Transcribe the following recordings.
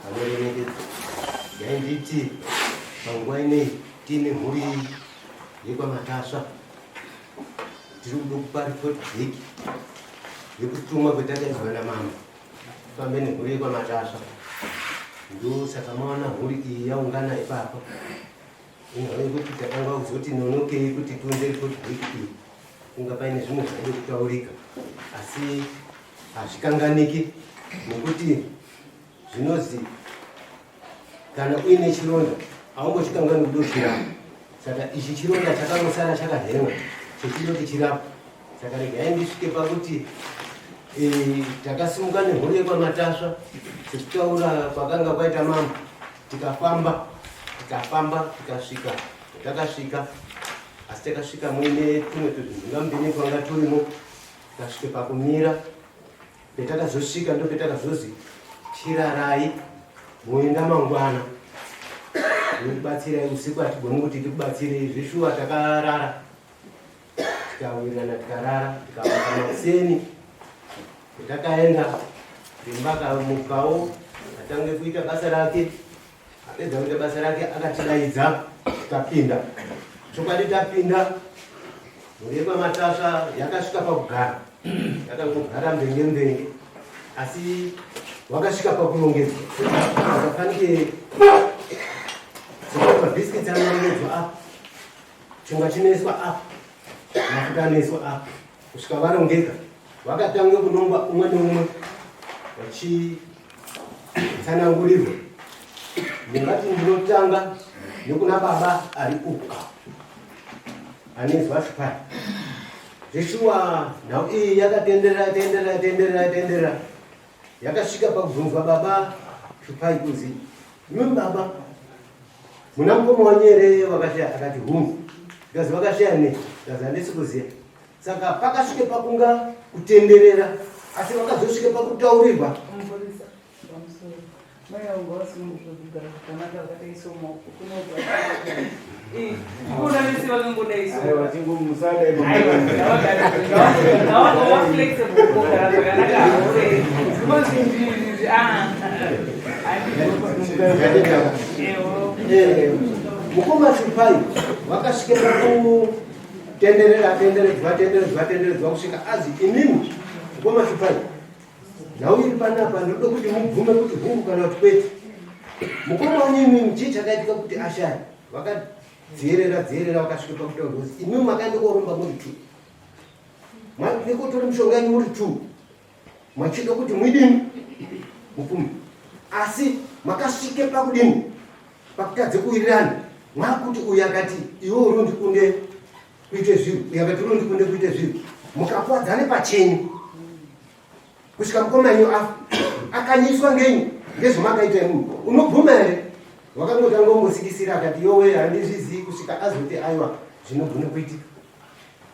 vanoremekedza yainditi panguva inei tiine mhuri yekwamatasva tiri kuda kupa report bheki yekutumwa kwetakaizwa namama fambe nemhuri yekwamatasva. Ndosaka maona mhuri iyi yaungana ipapo ingave kuti takanga kuzoti nonokei kuti tiunze report bheki iyi kunga paine zvimwe zvaide kutaurika, asi hazvikanganiki nekuti zvinozi kana uine chironda haungochikanganwi kudoshira. Saka ichi chironda chakangosara chakahemwa chechidoti chirapwa. Saka regai ndisvike pakuti takasimuka nemhuri yekwamatasva tichitaura kwakanga kwaita mama, tikafamba tikasvika takasvika, asi takasvika muine tumwe tuzvingambini twanga turimo. Tikasvike pakumira, petakazosvika ndo petakazozi chirarai muenda mangwana tikubatsirai usiku, hatigoni kuti tikubatsirei. Zvishuwa takarara, tikawirirana tikarara, tikavaka makuseni petakaenda rimba akamukawo atange kuita basa rake. Apedza kuita basa rake akatidaidza tikapinda. Chokwadi tapinda mhuri yekwamatasva yakasvika pakugara, yakangogara mbenge, asi wakasvika pakurongedzwa. Akafanike mabhisikitsi anorongedzwa apa, chingwa chinoiswa apa, mafuta anoiswa apa. Kusvika varongeka vakatanga kunongwa umwe neumwe vachitsanangurirwa. Ndingati ndinotanga nekuna baba ari uka anezwa shupai. Zveshuwa nhau iyi yakatenderera yakasvika pakubvunzwa baba shupai kuzi, "Nyumi baba, muna mukoma wanyu here wakashaya?" Akati, "Humu." Ndikazi, "Wakashaya nei?" Ndikazi, "Handisi kuziya." Saka pakasvike pakunga kutenderera, asi vakazosvike pakutaurirwa. Mukoma shupai vakasvike pakutenderedzwa kusvika azi, "Inini mukoma shupai, nhau iri panapa ndoda kuti mubvume kuti hungu kana kuti kwete. Mukoma wanyu imimi chii chakaitika kuti ashaya?" Vakadzierera vakasvika pakutaura kuti imimi makaenda korumba muri 2, nekutora mishonga yenyu muri 2, machida kuti muidini mupfume, asi makasvike pakudini pakutadze kuwirirana. Mwakuti uyu akati iwe uri undikunde kuite zviro, uyu akati uri undikunde kuite zviro, mukakwadzane pachenyu kusvika mukoma yenyu afa. Akanyiswa ngenyu ngezvamakaita imimi, unobvuma here? Wakangotanga kungosikisira akati yowe handizvizii, kusvika azoti aiwa zvinogona kuitika.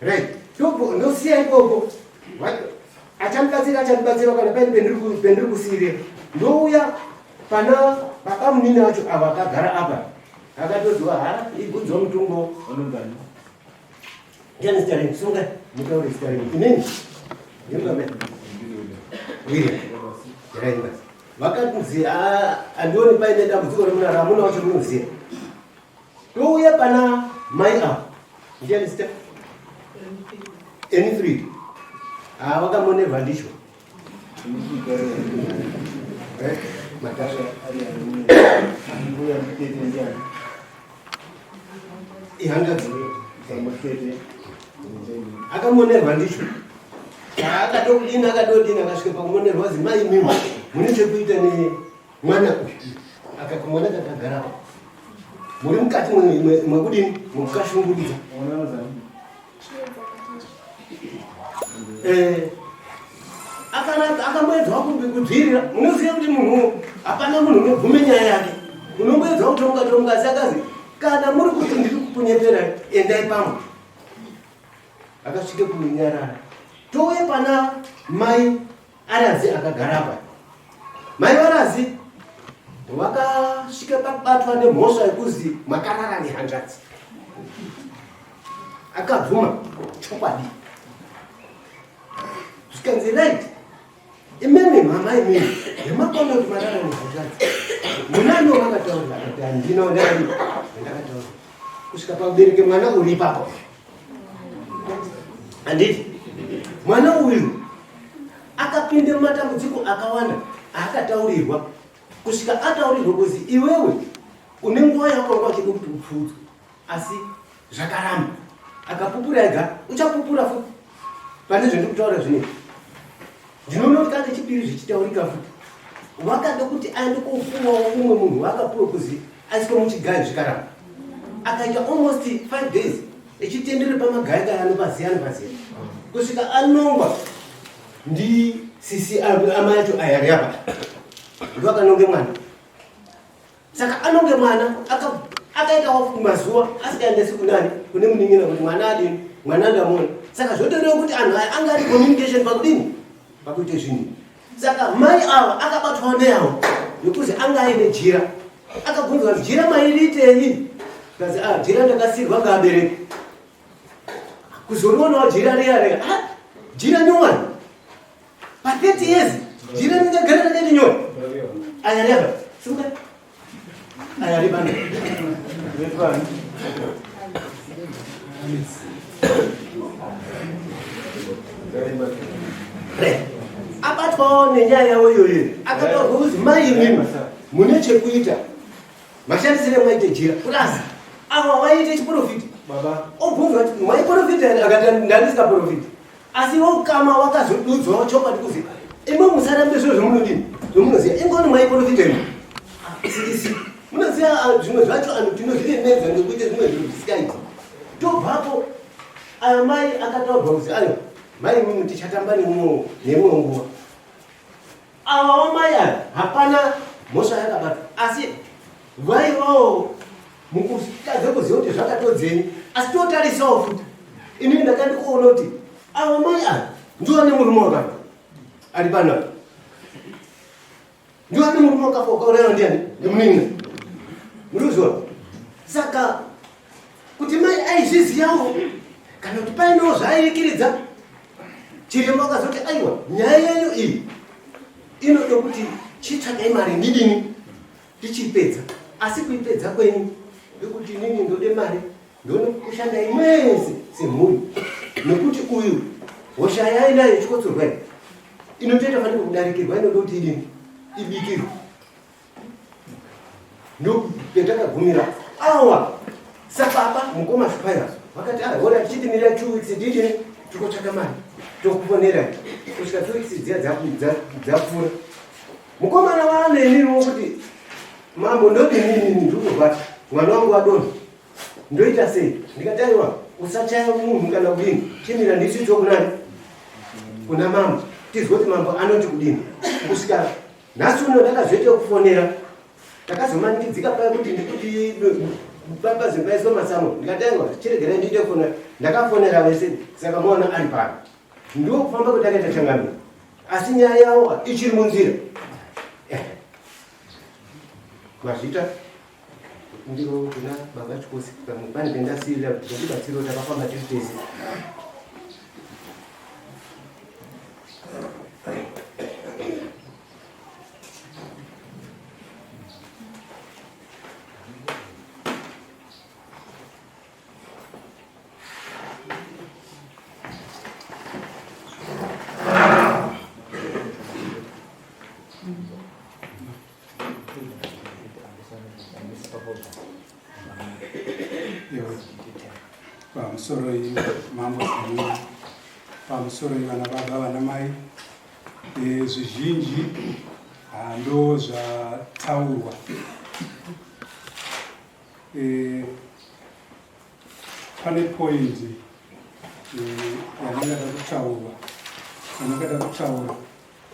Right, ndosiya ikoko. Achandibatsira kana paine pendiri kusiyirira. Ndouya pana baba munini wacho ava akagara apa, akatodziwa ibvunzwa mutumbo ndiani starini, sunga mutaure starini. Inini vakati handioni paine dambudziko remunara, hamuna wacho munoziya. Touya pana mai apa, ndiani sta N3 vakamonerwa ndicho akamonerwa ndicho. Akadodini akasvika pakumonerwa zi, "Mai mimi mune chekuita nemwana uyu." Akati, "Mwana kakagara apa, muri mukati mwekudini mukashungurudza." Akamboedzwa kudzivirira. Munoziva kuti munhu hapana munhu unobvume nyaya yake, unongoedzwa kutonga. Asi akazi, "Kana muri kuti ndiri kupunyeperai, endai pamwe." Akasvike kunyarara. Touye pana mai Arazi akagara apa. Mai Arazi vakasvike pakubatwa nemhosva yekuzi makarara nehanzvadzi. Akabvuma chokwadi. Zvikanzi right, imene mama imene yemakono kuti marara nehanzvadzi. saka ndinoona ndakataura kusvika pakubereke mwana uri ipapo handiti mwana uyu akapinde mumatambudziko akawanda aakataurirwa kusvika ataurirwa kuzi iwewe une nguva yakwanga uchida kuti upfudzwe asi zvakaramba akapupura ega uchapupura futi pane zvendiri kutaura zvinezvi ndinoona kuti kana chipiri zvichitaurika futi wakada kuti aende kofuwawo umwe munhu waakapuwa kuzi aiswe muchigayo zvikaramba akaita almost 5 days echitendere pamagayagaya anopaziya kusvika anongwa ndi sisi amai acho ayari apa ndo akanonge mwana saka anonge mwana akaitawo mazuva asikaendesi kunani kune munin'ina kuti mwana adini mwana ndamona saka zvotorewa kuti anhu aya anga ari communication pakudini pakuite zvinhu saka mai ava akabatwawo neyawo yokuzi anga aine jira akabvunzwa kuti jira mairiitei kazi jira ndakasirwa ngaabereki kuzorionawo jira riyareka jira nyowani pa30 years jira ndingagara rakaiti nyora ayareba simba ayaribana abatwawo nenyaya yawo iyoyo akataurwa kuzi mai imwimwe mune chekuita mashandisire mwaite jira kurasi ava waite chiprofiti obvunzwa kuti maiprofiti akati ndandisikaprofiti asi wokama wakazodudzwa chokwadi kuzi imwe musarambe zviro zvomunodini zvomunoziva ingoni maiprofiti imi sikisi munoziva zvimwe zvacho anhu tinozviremedza nekuite zvimwe zviro zvisikaiti tobvapo aya mai akataurwa kuzi ayo mai imimi tichatamba nemumwe nguva avawo mai aya hapana mhosva yakabatwa asi vaivawo mukutadza kuziva kuti zvakatodzenyi asi totarisawo futi inini ndakandikuona kuti ava mai aya ndiwane murume wakafa ari panapa ndiwane murume wakafa ukauraiwa ndiani ndimunini muriuzwa saka kuti mai aizviziyawo kana kuti painewo zvaaikiridza chirembo akazoti aiwa nyaya yenyu iyi inode kuti chitsvakai mari ndidini tichipedza asi kuipedza kwenyu ndekuti inini ndode mari ndone kushanda imwese semhuri nekuti uyu hosha yainayo chikotsorwai inotoita fanira kudarikirwa inode kuti idini ibikirwe ndopetakagumira awa sapapa mukoma suppliers vakati ora tichitimira 2 weeks didini tikotsvaka mari tokufonera kusvika 2 weeks dziya dzapfuura mukomana waaneniriwo kuti mambo ndodinini ndikubata mwana wangu wadonha ndoita sei ndikataiwa usachaya munhu kana kudini chimira ndisicho kunani kuna mambo tizwe kuti mambo anoti kudini kusvika nhasi uno ndakazoita kufonera takazomanikidzika paya kuti ndikuti papazimbaiswa masambo ndikataiwa chiregerai ndiite kufonera ndakafonera vese saka mwana ari pano ndiwo kufamba kuti akaita changamira asi nyaya yawo ichiri munzira mazvita ndiro kuna baba chikosi pane pendasirira ndibatsiro takafamba tiri tese pamusoro mambo zvinini pamusoro vana baba vana mai zvizhinji ndo zvataurwa pane point yanongada kutaura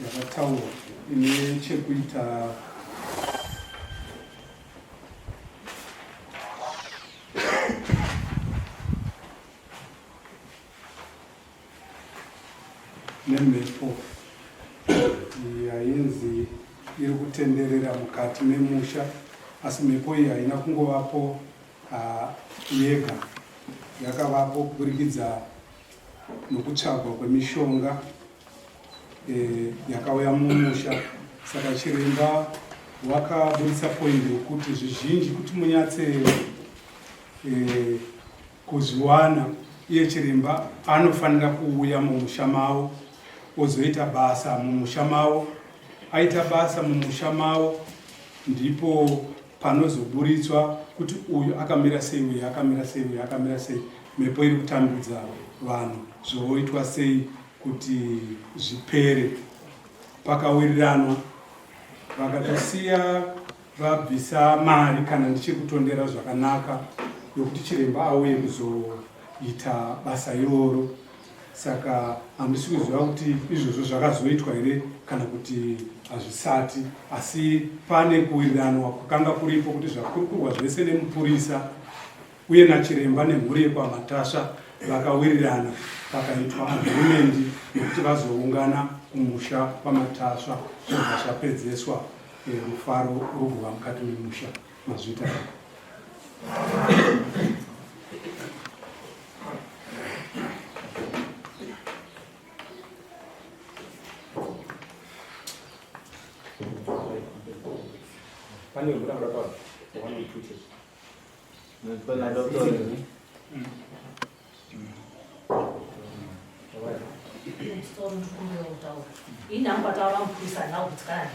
yakataurwa ine chekuita nemhepo yainzi iri kutenderera mukati memusha, asi mhepo iyi haina kungovapo yega, yakavapo kuburikidza nokutsvagwa kwemishonga yakauya mumusha. Saka chiremba wakaburitsa poindi yekuti zvizhinji kuti munyatse kuzviwana iye chiremba anofanira kuuya mumusha mavo ozoita basa mumusha mavo. Aita basa mumusha mavo ndipo panozoburitswa kuti uyu akamira sei, uyu akamira sei, uyu akamira sei, mhepo iri kutambudza vanhu zvoitwa sei kuti zvipere. Pakawiriranwa vakatosiya vabvisa mari kana ndichiri kutondera zvakanaka yokuti chiremba auye kuzoita basa iroro. Saka handisi kuziva kuti izvozvo zvakazoitwa here kana kuti hazvisati, asi pane kuwiriranwa kwakanga kuripo kuti zvakurukurwa zvese nemupurisa uye nachiremba nemhuri yekwaMatasva vakawirirana pakaitwa agreemendi yekuti vazoungana kumusha kwaMatasva zvobva zvapedzeswa rufaro rwobva mukati memusha mazvita. inambataura mupurisa nawo kutsikana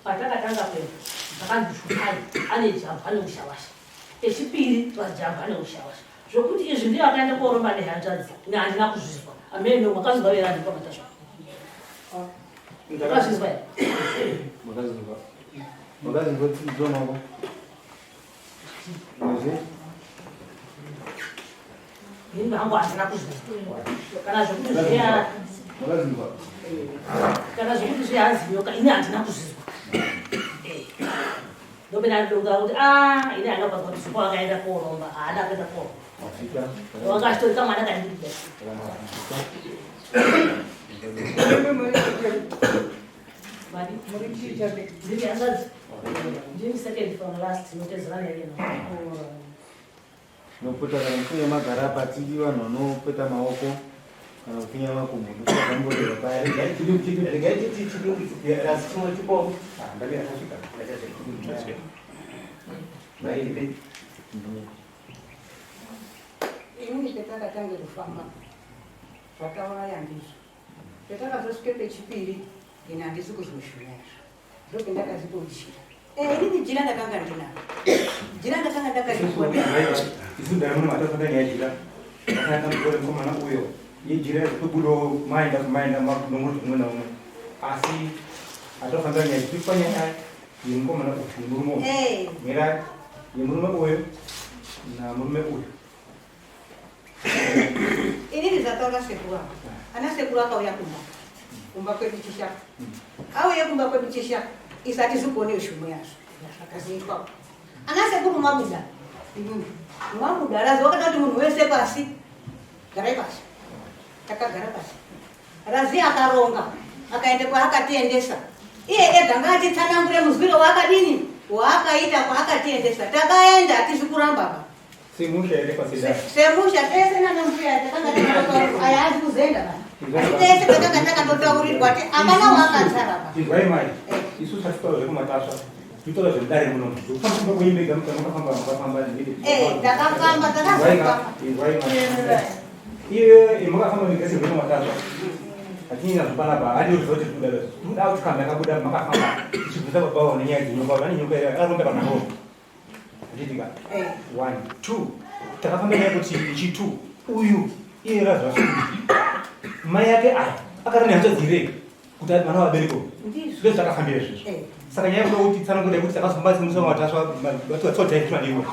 patakatanga kwenu akandishupai ane jambo ane ushawasha, echipiri vajambo ane ushawasha zvokuti izvi ndiyo akaenda koromba nehanzvadzi nehandina kuzvizwa ameno makazwa vera ndipaMatasva makazvizwa here makazvizwa tidzo mavo ini vangu handina kuzvizwa kana zvokuti zviya kana zvokuti zviyaziyoka ini handina kuzvizwa ndopena ndodonga kuti ini angabva kuti zupa wakaenda koromba haada kuenda koromba wakasitori kamwana kandidida ndiri hanzvadzi ndiri second from last inotedzerana irina nopota kana mfunye magara patiri vanhu vanopeta maoko kana kupfinya makumbo ndokazangoreva paya inini petakatange kufamba zvakawaya ndizvo petakazosvike pechipiri ine handisi kuzoshuyaizvo ndopendakazitochira inini jira ndakanga ndinaro jira ndakanga ndakaiisundaramuna akaenda mukomana uyo yejira kubudo maenda makunongoto umwe naumwe asi atofamba nyaya tipanyaya yemukomana uyu murume mira yemurume uyo namurume uyo inini zvataura sekuru avo ana sekuru akauya kumba kwedu chishaka auye kumba kwedu chishaka isati zigone shumo yazvo zvakazoitwapo ana sekuru mabuda mabuda razi wakada kuti munhu wese pasi garai pasi takagara pasi razi akaronga akaende kwaakatiendesa iye ega ngaatitsanangure muzwiro waakadini waakaita kwaakatiendesa takaenda hatisi kurambaba semusha here pasida semusha tese nanambuya takanga aya hazi kuzenda bana tese takanga takatotaurirwa ti apana waakatsaraba izwai mai isu tasitaura zvekuMatasva zvitaura zvemudare muno ufamba kuimbega mukafamba takafamba takazaa izwai mai iye imakafamba negasi zvekuMatasva atinyina zvipanapa hadi uzoti kuda kuti kana ndakabuda makafamba ichibvisa babawo nenyaya dzenyumba vane nyumba akaronda panhoo achitika 1 2 takafamba nyaya kuti ichi 2 uyu iye razvasui mai yake aya akarani hanzvadzire kuti ati mwana wabereko zviro takafambira izvizvo saka nyaya kuda kuti tsanangura kuti takazombatsi musomatasva vatsodzaitunadiwa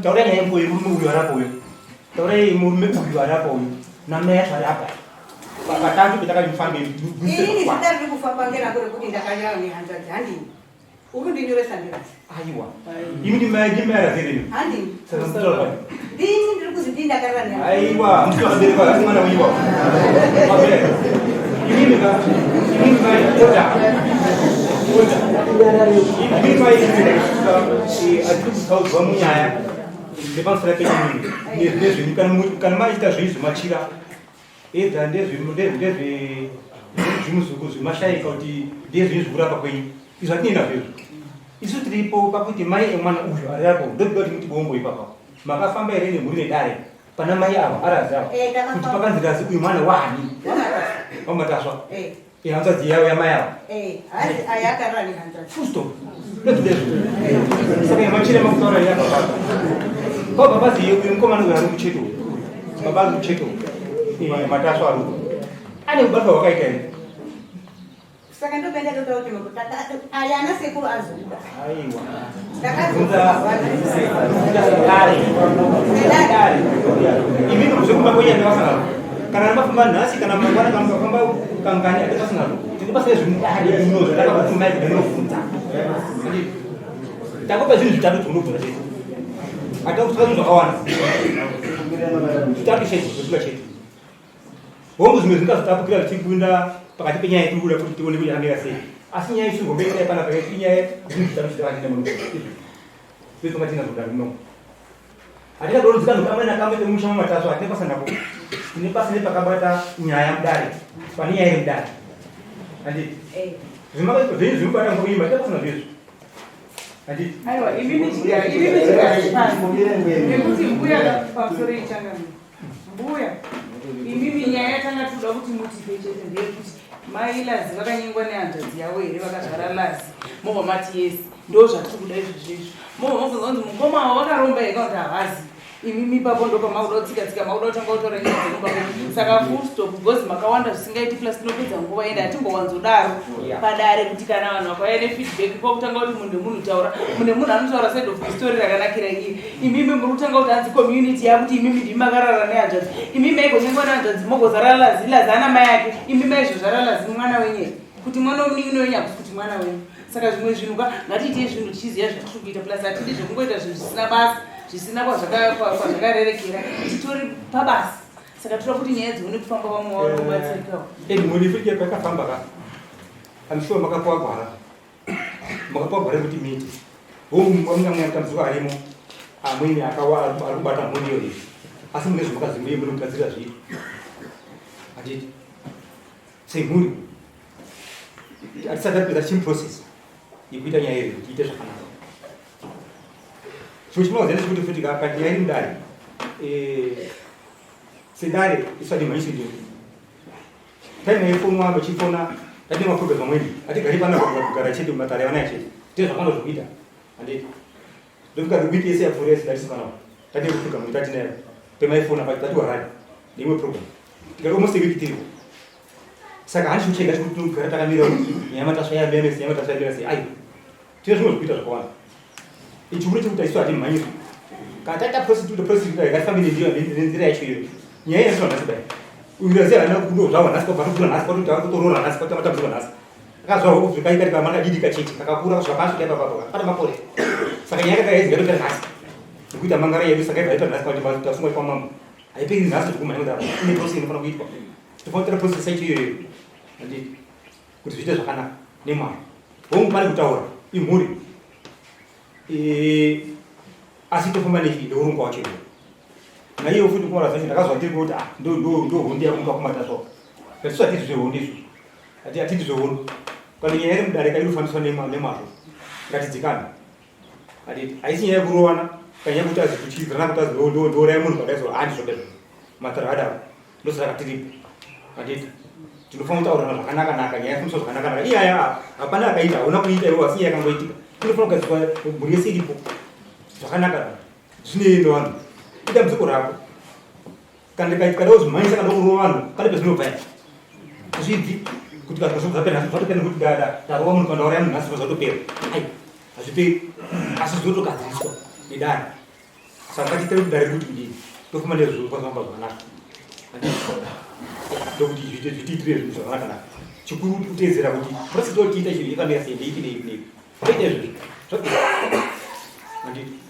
taura nyaya mboyo murume uyu arapo uyo taurai murume uyu arapo uyu namai yacho arapa patatu petakafambe inini zitari kufamba ngerakure kuti ndakanyara nehanzvadzi handini uri ndinyoresa ndirasi aiwa imi ndimayarazereni handini saka mutaura ndini ndiri kuziti ndakarara nehanzvadzi aiwa mutikabereka asi mwana uyiwa imimi mai ota imimi mai atiri kutaudzwa munyaya nepamusoro penyinini kana maita zveizomachira edza ndezvemuzuku zvemashayika kuti ndezvinezvi kurapa kwenyu izvo hatinoenda zvezvo zviripo pakuti mai emwana uyu ari apo ndoda kuti muti bombo ipapa makafamba here nemhuri nedare pana mai avo arazavo kuti pakanzirazi uyu mwana wani wamatasva hanzvadzi yavo yamai avo fusto saka machire makutaura yababa babazi uyu mukomana uyu ari mucheto baba ari mucheto matasva ari ane kubatwa hwakaita here saka ndopenda toda kuti mukutata ayana sekuru azoda aiwa imini kuzokuma kwenyane vasanaro kana namafamba nhasi kana mangwana kana mukafamba kangani ati vasanaro tiri basa rezvimudari inozo ndakavatumaiinofunza takopa zvinhu zvitatu zvaunobvunza chete hatava kutsvaka zvinhu zvakawanda zvitatu chete zvekula chete hongu zvimwe zvingazotapukira zvichikunda pakati penyaya yekuda kuti tione kuti yakamira sei asi nyaya isingombeira pana pakati inyaya zvinhu zvitatu zvitavachita muno petonga tina zvodaro muno hatingadorodzika nokamwe nakamwe temusha mumatasva hatine basa napo tine basa nepakabata nyaya mudare pane nyaya yemudare handiti zvenyu zvimubata ngokuimba tine basa nazvezvo handiti aiwa nekuti mbuya pamusoro ichangamira mbuya imimi nyaya yatanga toda kuti mutipe chete ndeyekuti mai lazi vakanyengwa nehanzvadzi yavo here vakagara lazi mobva mati yesi ndo zvatiri kuda izvezvezvo mobva mabvunza kunzi mukoma wavo vakaromba here kana kuti havazi imimi ipapo ndo pamauda kutsika mauda kutanga kutora nyaya dzekumba kwedu saka fullstop because makawanda zvisingaiti plus tinopedza nguva ende hatingowanzodaro padare kuti kana vanhu vakauya nefeedback kwakutanga kuti munhu nemunhu taura munhu nemunhu anotaura side of the story rakanakira iye imimi muri kutanga kuti hanzi community yakuti imimi ndimi makarara nehanzvadzi imimi aigonyengwa nehanzvadzi mogozara lazi ana mai ake imimi aizvozvara lazi mwana wenye kuti mwana womunini wenye hakusi kuti mwana wenyu saka zvimwe zvinhu ngatiitei zvinhu tichiziva zvatiri kuita plus hatidi zvekungoita zvinhu zvisina basa zvisina kwazvakarerekera titori pabasa saka toda kuti nyaya dzione kufamba vamwe wavo kubatsirikawo munifike pakafamba ka amshuwa makapuwa gwara kuti miti homungamwatamzuka arimo amweni arikubata mhuri iyo iyi asi mune zvimakazimuye muri kugadzira zviri hatiti semhuri hatisati tapedza chimuprocess yekuita nyaya iyo tiite zvakanaka chimwe chinowanzana chekuti futi kati yairi mudare sedare isati mhanyisi ndini taime yaifonwa vachifona tatine maprograms amweni hatigari pana kugara chete mumatare avana yachete tine zvakano zvokuita handiti ndofika wiki yese yapfuura yese datisipanawo tatine kuprogram kuti tatinayo pemaifona tatiwarari neimwe program tikati almost wiki tiripo saka handi chikuchenga chikuti tinogara takamira nyaya matasva yamemesi nyaya matasva yamira sei aiwa tine zvimwe zvokuita zvakawanda ichikuru chekuti isu hati mhanyisi kana taita prostitute yakafamili nenzira yacho iyo nyaya yasina nhasi dai uiraziya hana kudo zvavo nhasi kwavatokura nhasi kwatotorora nhasi kwatamatambudziko nhasi akazvawo zvikaita kamana didi kachete kakakura zvakasvika ipapapo pane makore saka nyaya kakaiziga topera nhasi nekuita mangara yedu saka ibva nhasi kwati tasungwa kwamambo haiperi nhasi tokumhanya kudaro ine process inofana kuitwa tofana kutora process yacho iyoyo handiti kuti zviite zvakanaka nemwano hongu pane kutaura imhuri asi tofamba neurongwa wacho iwo naiyo futi kumara zacho ndakazwa tiri kuti ndo hondi yakunga kumataswa atisu hatiti zvehondi izvo hatiti zvehondi kana nyaya iri mudare kairofambiswa nemazvo ngatidzikane hatiti haisi nyaya yekurowana kanyaya kuti azikutyizirana kuti azidorai munhu padaiso handizvodazvo matara adaro ndosaka tiripo hatiti tinofana kutaurana zvakanakanaka nyaya yafambiswa zvakanakanaka iyaya hapana akaita hauna kuita iwo asi nyaya yakangoitika tinofana kugadzikwa mhuri yese iripo zvakanaka zvinoenda vanhu idambudziko rako kana ndikadao zvimhanyisa kana kurova vanhu pane pezvinobva hazvibvi kuti kazvazvapera zvatopera nekuti darova munhu kana ndauraya munhu nhasi zvatopera ai hazviperi asi zvotogadziriswa nedare saka ngatiite kuti dare kuti kudini tofuma nezvofamba zvakanaka ndokuti zvitiitire zvinhu zvakanakanaka chikuru kuteedzera kuti prosedure tiita chinhu yakamira sei ndeiti toita izvozvi zvapera handiti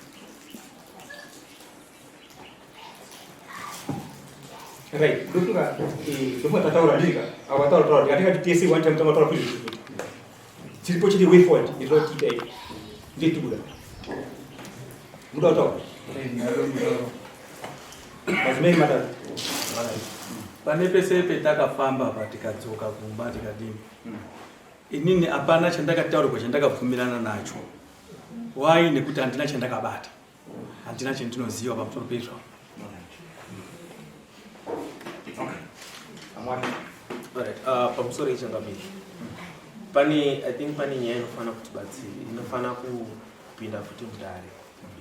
right ndofunga tataura ndika avataura ndikatikati tese one time tamataura kuti zvizvi tiripo chiti way forward izvotiita izvi ndetikuda muda kutaura mazimeri matatu pane pese petakafamba patikadzoka kumba tikadini inini hapana chandakataurirwa chandakabvumirana nacho why nekuti handina chandakabata, handina chandinoziva pamusoro pezvo. Alright, pamusoro ichangamiri. I think pane nyaya inofana kutibatsira, inofana kupinda futi mudare,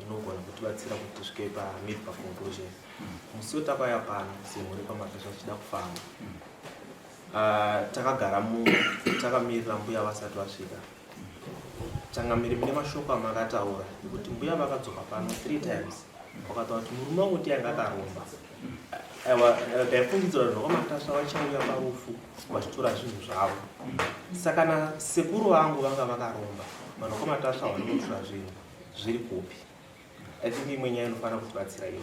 inogona kutibatsira kuti tisvike mid conclusion. Musi watakauya pano semhuri pamatasha tichida kufamba. Takagara takamirira mbuya vasati vasvika. Changamiri mune mashoko amakataura kuti mbuya vakadzoka pano 3 times. Vakataura kuti murume wangu ndiye anga akaromba. Ndaifungidzira kuti vamatasha vachauya parufu vachitora zvinhu zvavo. Saka nasekuru vangu vanga vakaromba, vanokomatasha vanotora zvinhu zviri kupi. I think imwe nyaya inofana kutibatsira iyo.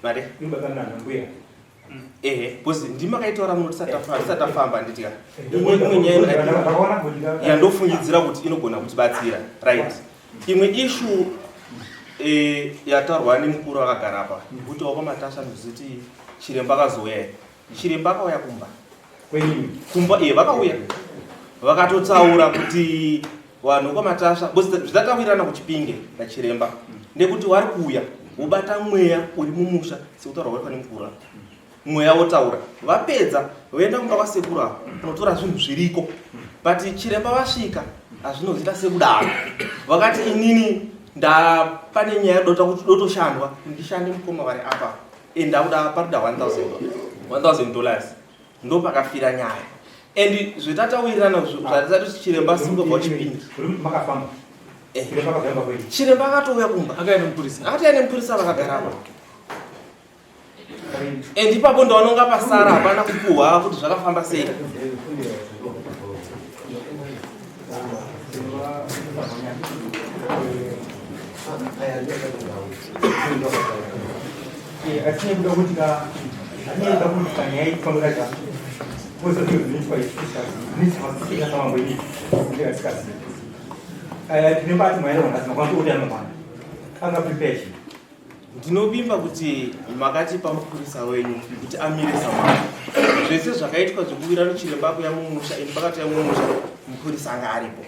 Mare? Because ndimakaitaura munhu tisati afamba nditika. Imwe nyaya yandofungidzira kuti inogona kutibatsira, right? Imwe issue yataurwa nemukuru akagara apa kuti wakwamatasha ndoziti chiremba akazouya. Chiremba akauya kumba vakauya vakatotsaura kuti vanhu kwamatasha zvitatawirana kuchipinge nachiremba ndekuti wari kuuya wobata mweya uri mumusha sekutaura vari pane mukuru mweya wotaura vapedza voenda kumba kwasekuru avo unotora zvinhu zviriko but chiremba vasvika hazvinozita sekudaro vakati inini pane nyaya yodota kuti dotoshandwa ndishande mukoma vari apa ndakuda parida $1,000 ndo pakafira nyaya and zvitatawirirana zvatisati chiremba singobva chipingi chiremba akatouya kumba akati aine mupurisa vakagara apa and ipapo ndaononga pasara hapana kupuhwa kuti zvakafamba sei. Ndinovimba kuti makatipa mupurisa wenyu kuti amirisa mwana. Zvese zvakaitwa zvekuwira nochiremba kuya mumusha indi pakati ya mumusha mupurisa anga aripo.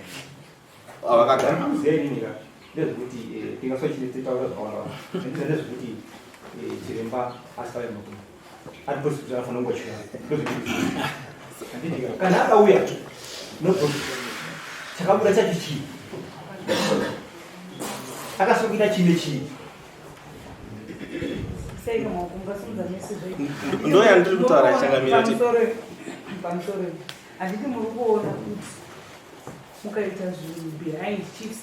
Avakagara. Ndezvekuti tingasochitaura zvakawanda. Ndezvekuti chiremba asikaye mutumwa. Ariposi kuti anofana kungochira. Kana akauya nobvo chakabuda chacho chii akasokita chine chii ndo yandiri kutaura changamira pamusoro handiti muri kuona kuti mukaita zvinhu behind chiefs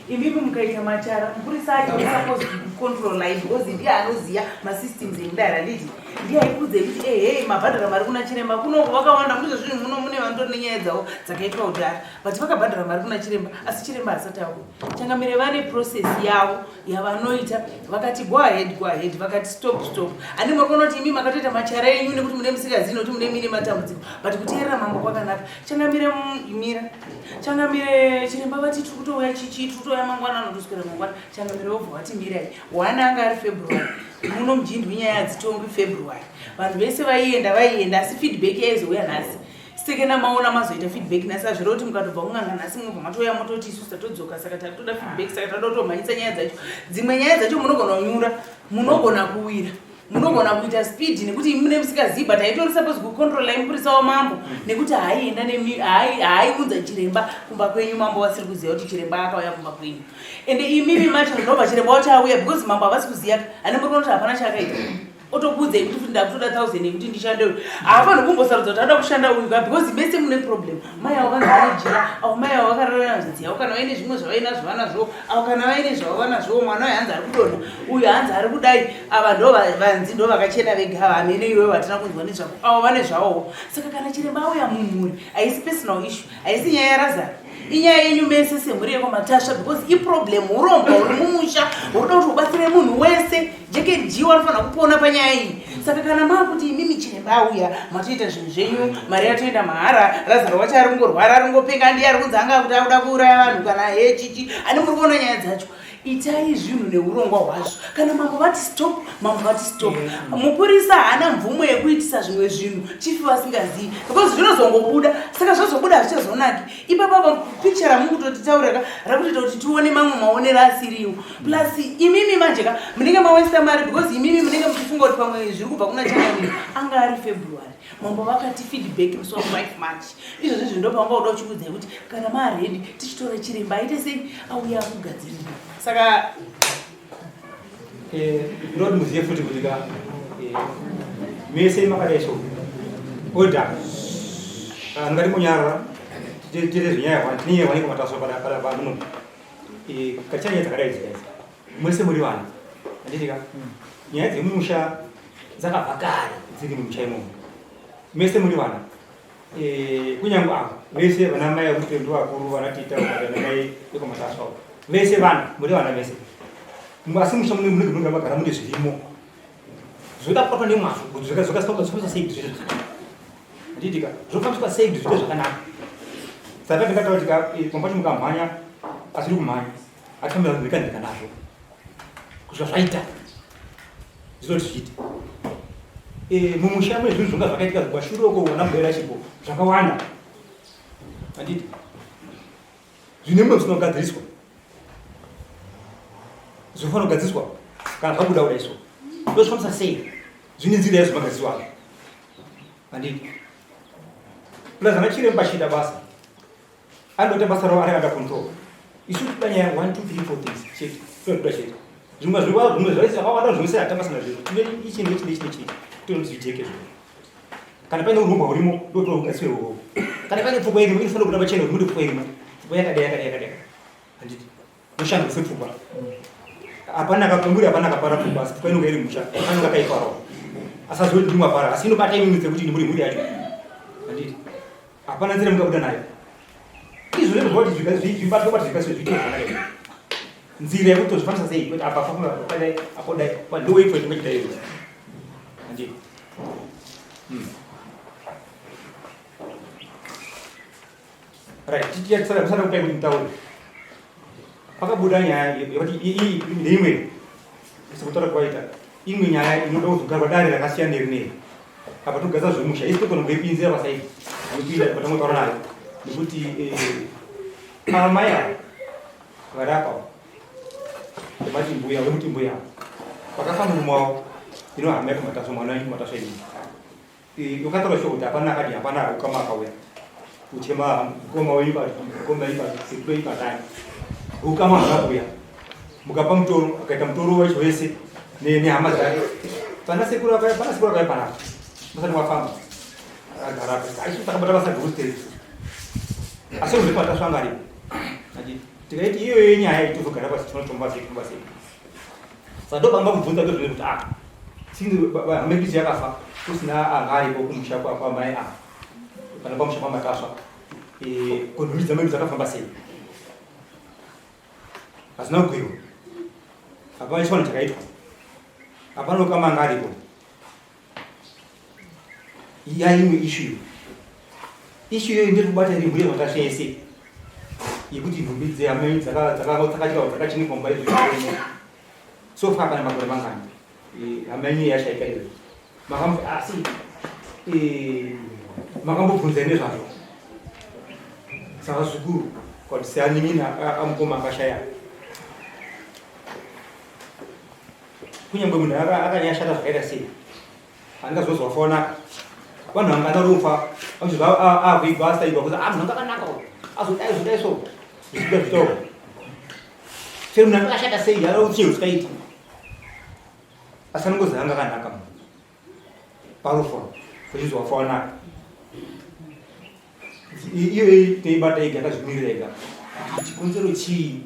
imimi mukaita machara mupurisa acho usapozi kucontrol life because ndiye anoziya masystems emudare handiti ndiye aikudze kuti ehe mabhadhara mari kuna chiremba kunoko vakawanda muzvo zvinhu muno mune vandori nenyaya dzavo dzakaitwa kudhara but vakabhadhara mari kuna chiremba asi chiremba hasati auya changamire vane process yavo yavanoita vakati go ahead vakati stop handi muri kuona kuti imi makatoita machara enyu nekuti mune musikazini nokuti mune mine matambudziko but kuteerera mambo kwakanaka changamire imira changamire chiremba vati tiri kutouya chichi tiri kutouya mangwana anotoswera mangwana changamire wobva wati mirai wana anga ari february muno mujindi nyaya hadzitongwi february vanhu vese vaienda asi feedback yaizouya nhasi sekena maona mazoita feedback nhasi azviro kuti mukatobva kunganga nhasi munobva matouya mototi isusu tatodzoka saka tatoda feedback saka tatoda kutomhanyisa nyaya dzacho dzimwe nyaya dzacho munogona kunyura munogona kuwira munogona kuita speed nekuti mune musikazii but haitori suppose kucontrola mupurisa wamambo nekuti haaiunza chiremba kumba kwenyu mambo vasiri kuziva kuti chiremba akauya kumba kwenyu ende imimi macho ndobva chiremba wacho auya because mambo havasi kuziya hane muri kuona kuti hapana chaakaita otokudza kuti ndakutoda 1000 yekuti ndishande uyu hapana kumbosarudza kuti ada kushanda uyu because mese mune problem mai avo vanzi vanejira avo mai avo vakararana zvidzi avo kana vaine zvimwe zvavainazvo vanazvo avo kana vaine zvavo vanazvo mwana uyu hanzi ari kudonha uyu hanzi ari kudai ava ndo vanzi ndo vakachena vega hamene iwewe vatina kunzwa nezvavo avo vane zvavowo saka kana chiremba auya mumhuri haisi personal issue haisi nyaya yarazara inyaya yenyu mese semhuri yekwamatasha because iproblem uromba uri mumusha uruda kuti ubatsire munhu wese jekejiwa anofanira kupona panyaya iyi saka kana makuti imimi chiremba auya matoita zvinhu zvenyu mari yatoenda mahara Lazaro wacho aringorwara aringopenga ndiye ari kunzi anga kuti akuda kuuraya vanhu kana hechichi ani muri kuona nyaya dzacho itai zvinhu neurongwa hwazvo kana mambo vati stop mambo vati stop mupurisa haana mvumo yekuitisa zvimwe zvinhu chifi vasingazivi because zvinozongobuda saka zvazobuda hazvichazonaki ipapapa picha ramukutotitauraka rakutoita kuti tione mamwe maonero asiriwo plus imimi manjeka munenge mawesta mari because imimi munenge muchifunga kuti pamwe zviri kubva kuna changamiri anga ari February mambo vakati feedback musi wa5 March izvozvo zvindo panga uda uchikudzai kuti kana maredi tichitora chiremba aite sei auya akugadzirira saka ndoti muziye futi kuti ka mese makadaiso oda ngati munyara tite zvinyaya kwaniye wanenge mataso para pano kachanya dzakadai dzikaisa mwese muri vana anditika nyaya dzemumusha dzakabva kare dziri mumusha imomo mese muri vana kunyange avo vese vana mai akuti ndo vakuru vanatiita vana mai ekomataswa vese vana muri vana vese asi musha munenge magara mune zvirimo zvoda kupatwa nemazvo kuti zvokasvika sei kuti zviite anditika zvofambiswa sei kuti zviite zvakanaka saka ndingataura kuti pambacho mukamhanya asiri kumhanya atifambira ndikandika nazvo kusva zvaita zvinoti zviite mumusha mune zvinhu zvonga zvakaitika kwashuroko ona mudaira chipo zvakawanda anditi zvine mumwe zvinogadziriswa zvinofana kugadziriswa kana zvabuda kudaiso ndozvifambisa sei zvine nzira yazo magadziriswa azvo anditi plus ana chiremba chiita basa andoita basa ravo ari under control isu tida nyaya 1 2 3 4 things chete toda chete zvimwe zvaisi zvakawanda zvimwe sei atambasana zviro tine ichi nechii toti zvijeke zviro kana paine urongwa hurimo ndotogadziriswe uwowo kana paine pfungwa irimo inofanira kuda pachena kuti mune pfungwa irimo pfungwa yakadai handiti mushando wepfungwa hapana kapemburi hapana kapara pfungwa asi pfungwa inonga iri musha anonga akaifarawo asazoti ndimwapara asi inobata imimi sekuti ndimuri mhuri yacho handiti hapana nzira mungabuda nayo izvo nezvo kuti zvibatobata zvikaswe zviite zvakanaka nzira yekuti zvifanisa sei kuti apa pakadai apodai pandoweipfa ndimachidai handiti right tiyatisara musana kutai kuti mutaure pakabuda nyaya yekuti iyi neimwe sekutaura kwaita imwe nyaya inoda kuzogarwa dare rakasiyana nerinei apa togadza zvemusha isi totonongoipinzira pasaiti anopinda patamwe taura nayo nekuti amai avo vari apa vemati mbuya vemuti mbuya pakafamba mumwavo inohama yekumataso mwana kumataso ii ukataura sho kuti hapana akati hapana ukama akauya uchema mukoma ipa sekuro ipatani ukama akabuya mukapa mutoro akaita mutoro wacho wese nehama dzake pana sekuru akauya panapa musati mwafamba agara aisi takabata basa guruteri asi uri pataso anga aripo tikaiti iyo yenyaya itozogara pasi tinotomba sei saka ndopamba kubvunza ndozvine kuti sinzi hamepisi yakafa kusina anga aripo kumusha kwamai kana pamusha kwamataswa konhuri dzamai dzakafamba sei hazina kugwiwa hapana chifanho chakaitwa hapana ukama anga aripo yaimwe ishu iyoyo ndiri kubata iri mbuye matasha ese yekuti nhumbi dzehamai dzakachinikwa izvo sofa kana makore mangani hamai yashaika izvo asi makambobvunzai nezvazvo saka zvikuru kwati seanin'ina amukoma akashaya kunyangwe munhu akanyashata zvakaita sei angazozwa fonaka vanhu vangana rufa achizva avigwasa igwa kuti munhu akakanaka azodai zvodai so zvichida zvitoro chero munhu akashata sei ari chiro chikaita asi anongozi anga akanaka munhu parufa uchizwa fonaka iyo teibata ega akazvimirira ega chikonzero chii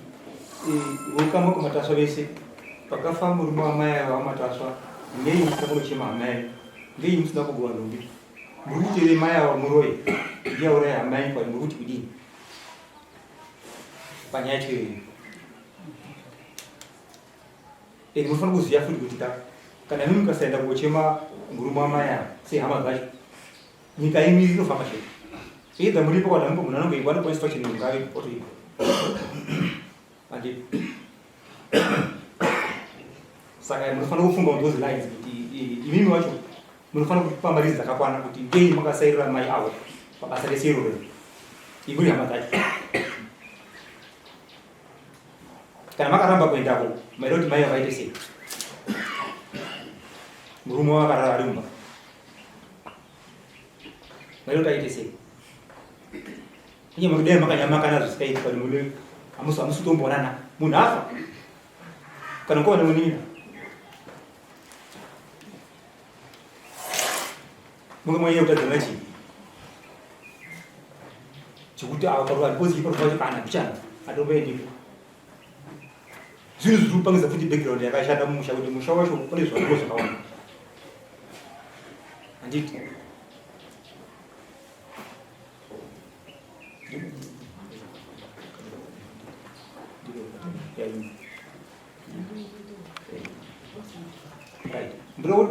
ukama kumataswa vese pakafa murume wamai vamataswa ngei musina kunochema hamai ngei musina kugwa nhumbi muri kuti vemai ava muroyi ndiyauraya hamai kwani muri kuti kudini panyaya choyoyo munofanira kuziva futi kuti kana imi mukasaenda kochema murume wamaya sehama dzacho nyika imi inofamba chete either muripo kana munhu anenge eingwa police station ngavi otoipo andi saka munofanira kufunga on those lines kuti imimi wacho munofanira kupa mari dzakakwana kuti ngei makasairira mai avo pabasa resero rero imuri hama dzacho kana makaramba kuendako maida kuti mai avaite sei murume wakarara ari mumba maida kuti aite sei kunye mudai makanyamakana zvisikaiti kuti mune hamusi kutombonana munhu afa kana kuva nemunina munge mwenye kutadzana chii chekuti avaparwa because iparwa kana kuchana atomboendipo zvinhu zviri kupangisa futi background yakashanda mumusha kuti musha wacho une zvakulo zvakawanda handiti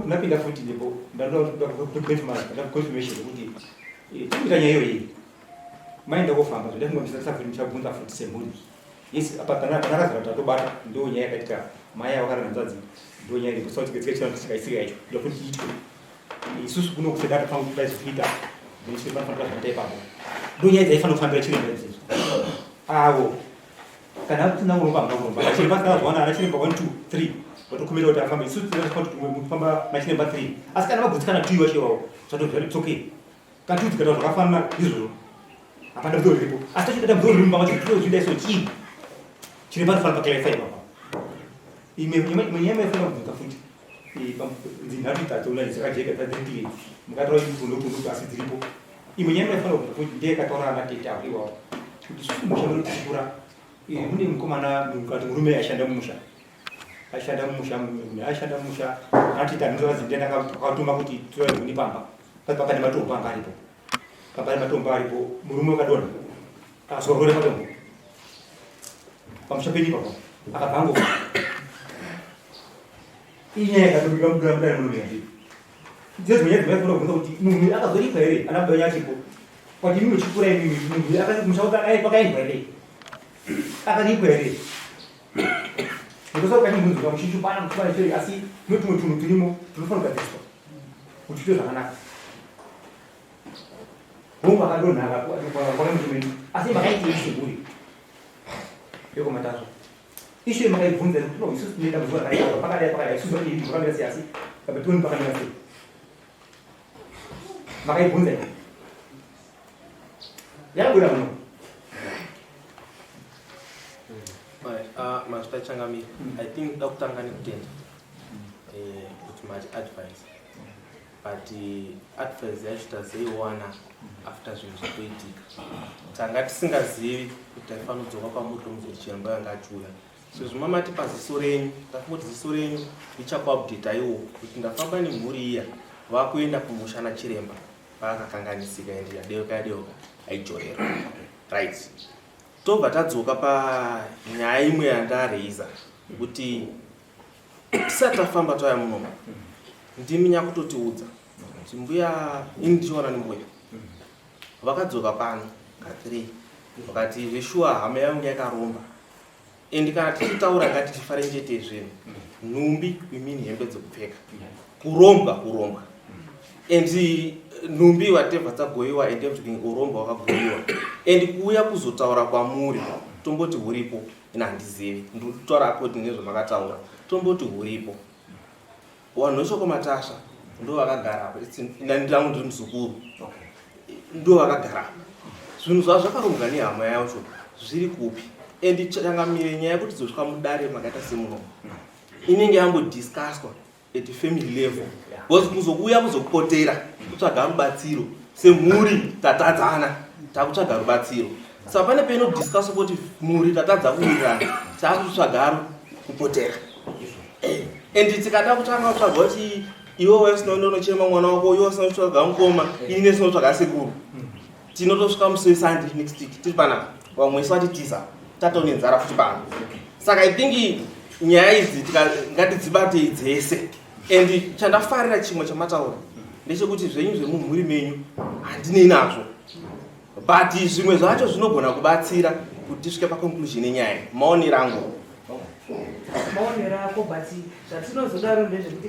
ndapinda futi ndipo ndaconfirmation kuti tikuita nyaya iyoyi maenda kofamba zvodafungamisasabvunza futi semhuri yes apa panakazira kuti atobata ndo nyaya yakaitika mai avakarana nzadzi ndo nyaya iripo sauti tikaisika yacho ndokuti iitwe isusu kuno kuseda tafanga kuti daizvikuita zvinofanofanira zvanoita ipapo ndo nyaya dzaifana kufambira chiremba izvezvo avo kana kusina kuromba chiremba sikazowana ana chiremba 1 2 3 watokumira kuti afamba isusu tinofamba nachiremba 3 asi kana vagutsikana 2 wacho iwawo zvatobvira it's okay kana kuti tikataura zvakafanana izvozvo hapana mvuro riripo asi tachida mvuro riri mumba macho tinozoida iso chii chiremba anofanira paklarify papa imwe nyama yafanira kubvunza futi dzinhatu dzatoona dzakajeka dzadziripire mukataura kundokundoku asi dziripo imwe nyama yafanira kubvunza futi ndeyakataura anatete avo iwawo kuti suku musha muri kuchikura mune mukomana kati murume ashanda mumusha anatete anozazindenda akatuma kuti toauni pamba pane matombo anga aripo papane matombo aripo murume wakadonha akasorore matombo pamusha penyu ipapo akabvango inyaya yakatobika mudani murume yandii dzidzo nyaya dzimaifanira kubvunza kuti munhu akazoripwa here ana baba yachipo kwati imi uchikura imimi munhu musha pakaendwa here akaripwa here ndosakukachimubvunzwa muchichupana muchipana chiri asi notumwe tunhu turimo tunofanira kugadziswa kuti tuite zvakanaka hongu akadonhaka kwamutumeni asi makaiti iseguri yokomatazo ishe makaibvunza kuti no isusu tinoenda kuzuva rakaipa pakadai isusu iri pakamira sei asi kapetoni pakamira sei makaibvunza ii yakabwira muno Master Changami, I think Dr. Ngani Kutenda with much advice. But advice yacho tazoiwana after zvinhu zvatoitika. Tanga tisingazivi kuti taifana kudzoka kwamuri muzori chiremba yanga achiuya. So zvimamati paziso renyu, takungoti ziso renyu richakuupdate iwo kuti ndafamba nemhuri iya vakuenda kumusha nachiremba vaakakanganisika ende yadeuka aichorera. Right. Tobva tadzoka panyaya imwe yandareiza kuti tisati tafamba tauya munomu ndimi nyakutotiudza kuti mbuya ini ndichiona nembuya vakadzoka pano ka3 vakati veshuwa hama yangu yakaromba endi kana tichitaura ngatichifarenjete zvinhu nhumbi imini hembe dzekupfeka kurombwa endi nhumbi whatever dzagoiwa and everything uromba wakagoiwa and kuuya kuzotaura kwamuri tomboti huripo ina handizivi nditaura akoti nezvamakataura tomboti huripo vanhu veshokomatasha ndo vakagarapo ndangu ndiri muzukuru ndo vakagarapo zvinhu zvavo zvakarombwa nehama yacho zviri kupi and changamire nyaya yekuti dzosvika mudare makaita semuno inenge yambodiscusswa at family level because kuzouya kuzokupotera kutsvaga rubatsiro semhuri tatadzana takutsvaga rubatsiro saka pane painodiscuss kuti mhuri tatadza kuwirirana takutsvaga kupotera and tikada kutanga kutsvaga kuti iwe usina ndonochema mwana wako iwe usina kutsvaga mukoma ini sinotsvaga sekuru tinotosvika musi Sunday next week tiri panapa vamwe isati tiza tataune nzara futi pano saka I think nyaya idzi ngatidzibate dzese and chandafarira chimwe chamataura ndechekuti zvenyu zvemumhuri menyu handinei nazvo, but zvimwe zvacho zvinogona kubatsira kuti tisvike paconclusion yenyaya. Maonero angu maonero ako, but zvatinozodaro ndezvekuti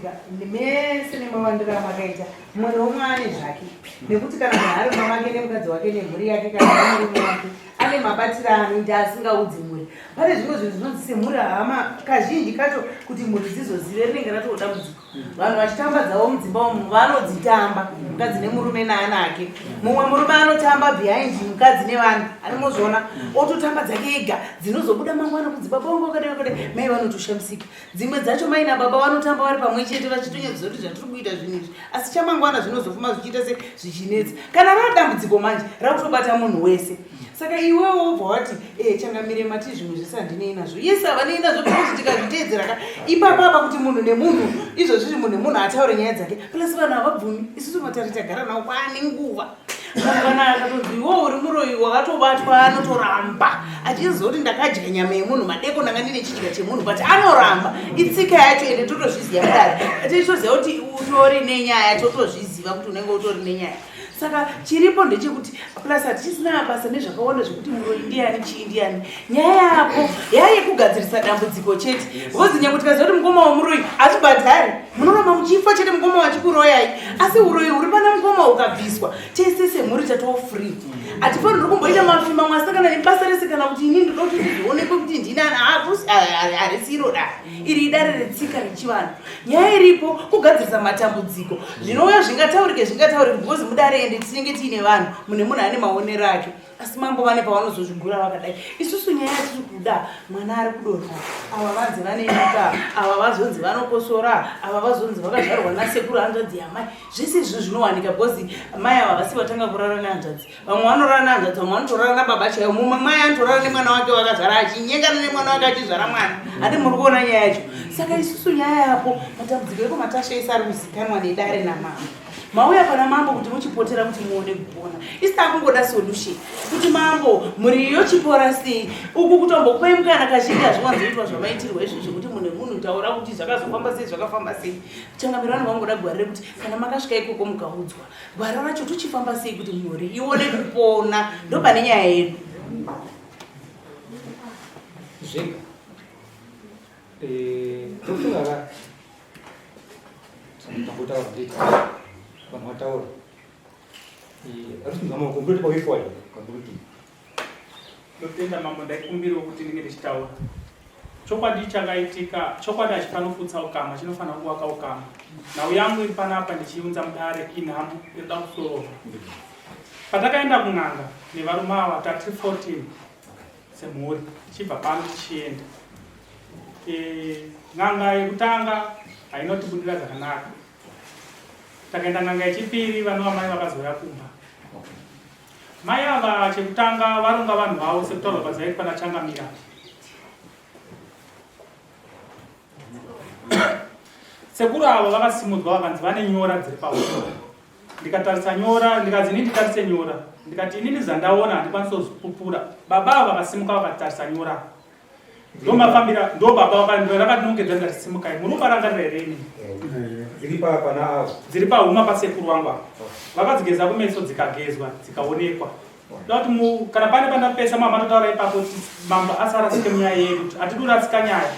mese nemawandiro amakaita mumwe neumwe ane zvake, nekuti kana munhu ari mamake nemukadzi wake nemhuri yake kana nemurume wake ane mabatiro anoita asingaudzi mhuri. Pane zvimwe zvinhu zvinonzi semhuri hama kazhinji kacho kuti mhuri dzizozive rinenge ratodambudziko. Vanhu vachitamba dzavo mudzimba umu vanodzitamba, mukadzi nemurume naana ake. Mumwe murume anotamba behind mukadzi nevana, anomozviona ototamba dzake ega, dzinozobuda mangwana kudzimba bongo kadekade mai vanotoshamisika. Dzimwe dzacho mai nababa vanotamba vari pamwe chete vachitonyedza kuti zvatiri kuita zvinizvi, asi chamangwana zvinozofuma zvichiita zvichinetsa. Kana radambudziko manje rakutobata munhu wese. Saka iwewe wobva wati changamire mati zvimwe zvese handinei nazvo. Yes, havanei nazvo kuti tikazviteedzera ipapo apa kuti munhu nemunhu izvozvi munhu nemunhu ataure nyaya dzake. Plus vanhu havabvumi, isusu matari tagara nawo kwaane nguva. Kana akatonzi iwewe uri muroyi wakatobatwa anotoramba achizoti ndakadya nyama yemunhu madeko ndanga ndine chidya chemunhu, but anoramba. Itsika yacho ende totozviziva kudare. Titoziva kuti utori nenyaya, totozviziva kuti unenge utori nenyaya. Saka chiripo ndechekuti plus hatisina basa nezvakawanda zvekuti muroyi ndiani chii ndiani. Nyaya yapo yayekugadzirisa dambudziko chete. Vozi nyange tikaziva kuti mukoma womuroyi hatibhadhari, munoramba muchifa chete mukoma wachikuroyai, asi uroyi huri pana mukoma ukabviswa tese semhuri tatofree. Hatifaniri kumboita mafima mamwe, asi kana nebasa rese kana kuti ini ndinoda kuti ndizvionekwe kuti ndinani harisiro da iri idare retsika rechivanhu. Nyaya iripo kugadzirisa matambudziko, zvinouya zvingataurike because mudare ende tinenge tiine vanhu, mune munhu ane maonero ake, asi mambo vane pavanozozvigura vakadai. Isusu nyaya yatiri kuda mwana ari kudonha, ava vanzi vanenyika, ava vazonzi vanokosora, ava vazonzi vakazvarwa nasekuru hanzvadzi yamai. Zvese izvo zvinowanika because mai ava vasi vatanga kurara nehanzvadzi. Vamwe vanorara nehanzvadzi, vamwe vanotorara nababa chaivo. Mumwe mai anotorara nemwana wake wakazvara achinyengana nemwana wake achizvara mwana. Handi muri kuona nyaya yacho. Saka isusu nyaya yapo matambudziko ekumatasha ese ari kuzikanwa nedare namama. Mauya pana mambo kuti muchipotera kuti muone kupona. Isina kungoda solution kuti mambo muri yochipora sei. Uku kutombokupai mukana kazhinji hazviwanzoitwa zvamaitirwa izvozvo kuti munhu nemunhu taura kuti zvakazofamba sei zvakafamba sei. Changamirano vangoda gwara rekuti kana makasvika ikoko mukaudzwa gwara racho tochifamba sei kuti mhuri ione kupona. Ndo pane nyaya yedu. Zvega tofunga takuta ndita vanhu vataura arikutinzama kumbiri pawifoya kaburuti ndotenda mambo ndaikumbiriwo kuti ndinge ndichitaura. Chokwadi chakaitika, chokwadi hachifanofutsa ukama, chinofanira kuvaka ukama. Nhau yangu iri panapa ndichiunza mudare inhamo inoda kusorova. Patakaenda kun'anga nevarume ava tati 14 semhuri tichibva pano tichienda. N'anga yekutanga hainotibudira zvakanaka. Takaenda n'anga yechipiri vanova mai vakazouya kumba. Mai ava chekutanga varonga vanhu vavo sekutaurwa pazairi pana Changamira. Sekuru avo vakasimudzwa vakanzi vane nyora dziri pauri. Ndikatarisa nyora, ndikazi ini nditarise nyora. Ndikati inini zandaona handikwanisi kuzvipupura. Baba ava vakasimuka vakatarisa nyora. Ndo mafambira, ndo baba vakati nongedza ndatisimukai. Muri kubarangarira here ini? Dziri pahuma pasekuru wangu apa. Vakadzigeza kumeso dzikagezwa, dzikaonekwa. Ndoti kana pane pandapesa mama totaura ipapo kuti mambo asarasike munyaya yedu, hatidi kurasika nyaya.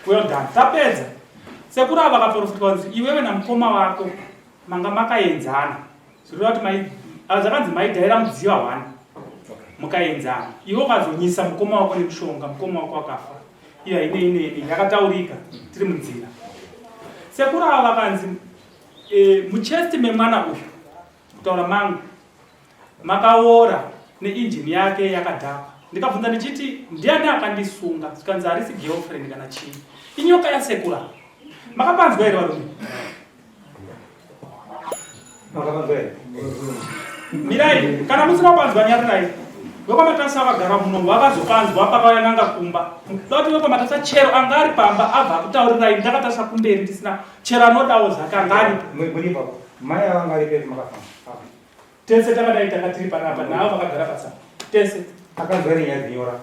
Well done. Tapedza. Sekuru ava vakaprofita kuti iwewe namukoma wako manga makaenzana. Zvireva kuti zvakanzi maidhaira mudziva hwani. Mukaenzana. Iwe ukazonyisa mukoma wako nemushonga, mukoma wako akafa. Iya ine yakataurika tiri munzira. Sekuru ava vakanzi muchesti memwana uyu kutaura mangu makaora neinjini yake yakadhakwa. Ndikabvunza ndichiti ndiani akandisunga, zikanzi harisi girlfriend kana chii. Inyoka yasekura. Makapanzwa here varume? Mirai, kana musina kupanzwa nyarirai. Vekwamatasa vakagara muno vakazopanzwa pakauya n'anga kumba. Ndoti vekwamatasa chero anga ari pamba abva kutaurirai ndakatarisa kumberi ndisina chero anodawo zvake anga aripo. mai ava ngaripe makafamba Tese takadai takatiri panapa navo vakagara pasapa. Tese akanzwa nyaya dzinyora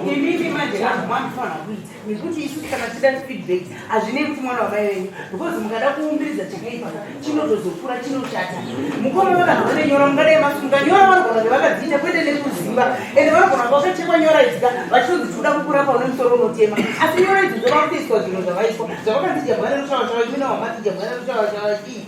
Imimi manje mwana nekuti isu kana tida feedback hazvinei kuti mwana wamai wenyu because mukada kuumbiridza chakaipa chinotozokura chinoshata mukoma vakazone nyora mungadai masunga nyora vanogona kuti vakadziita kwete nekuziva ende vanogona vakachekwa nyora idzika vachitozi tikuda kukurapa une musoro unotema asi nyora idzi dzavakutoiswa zvinhu zvavaiswa zvavakadzidya mwana rushawashawa chimina wamatidya mwana rushawashawa chii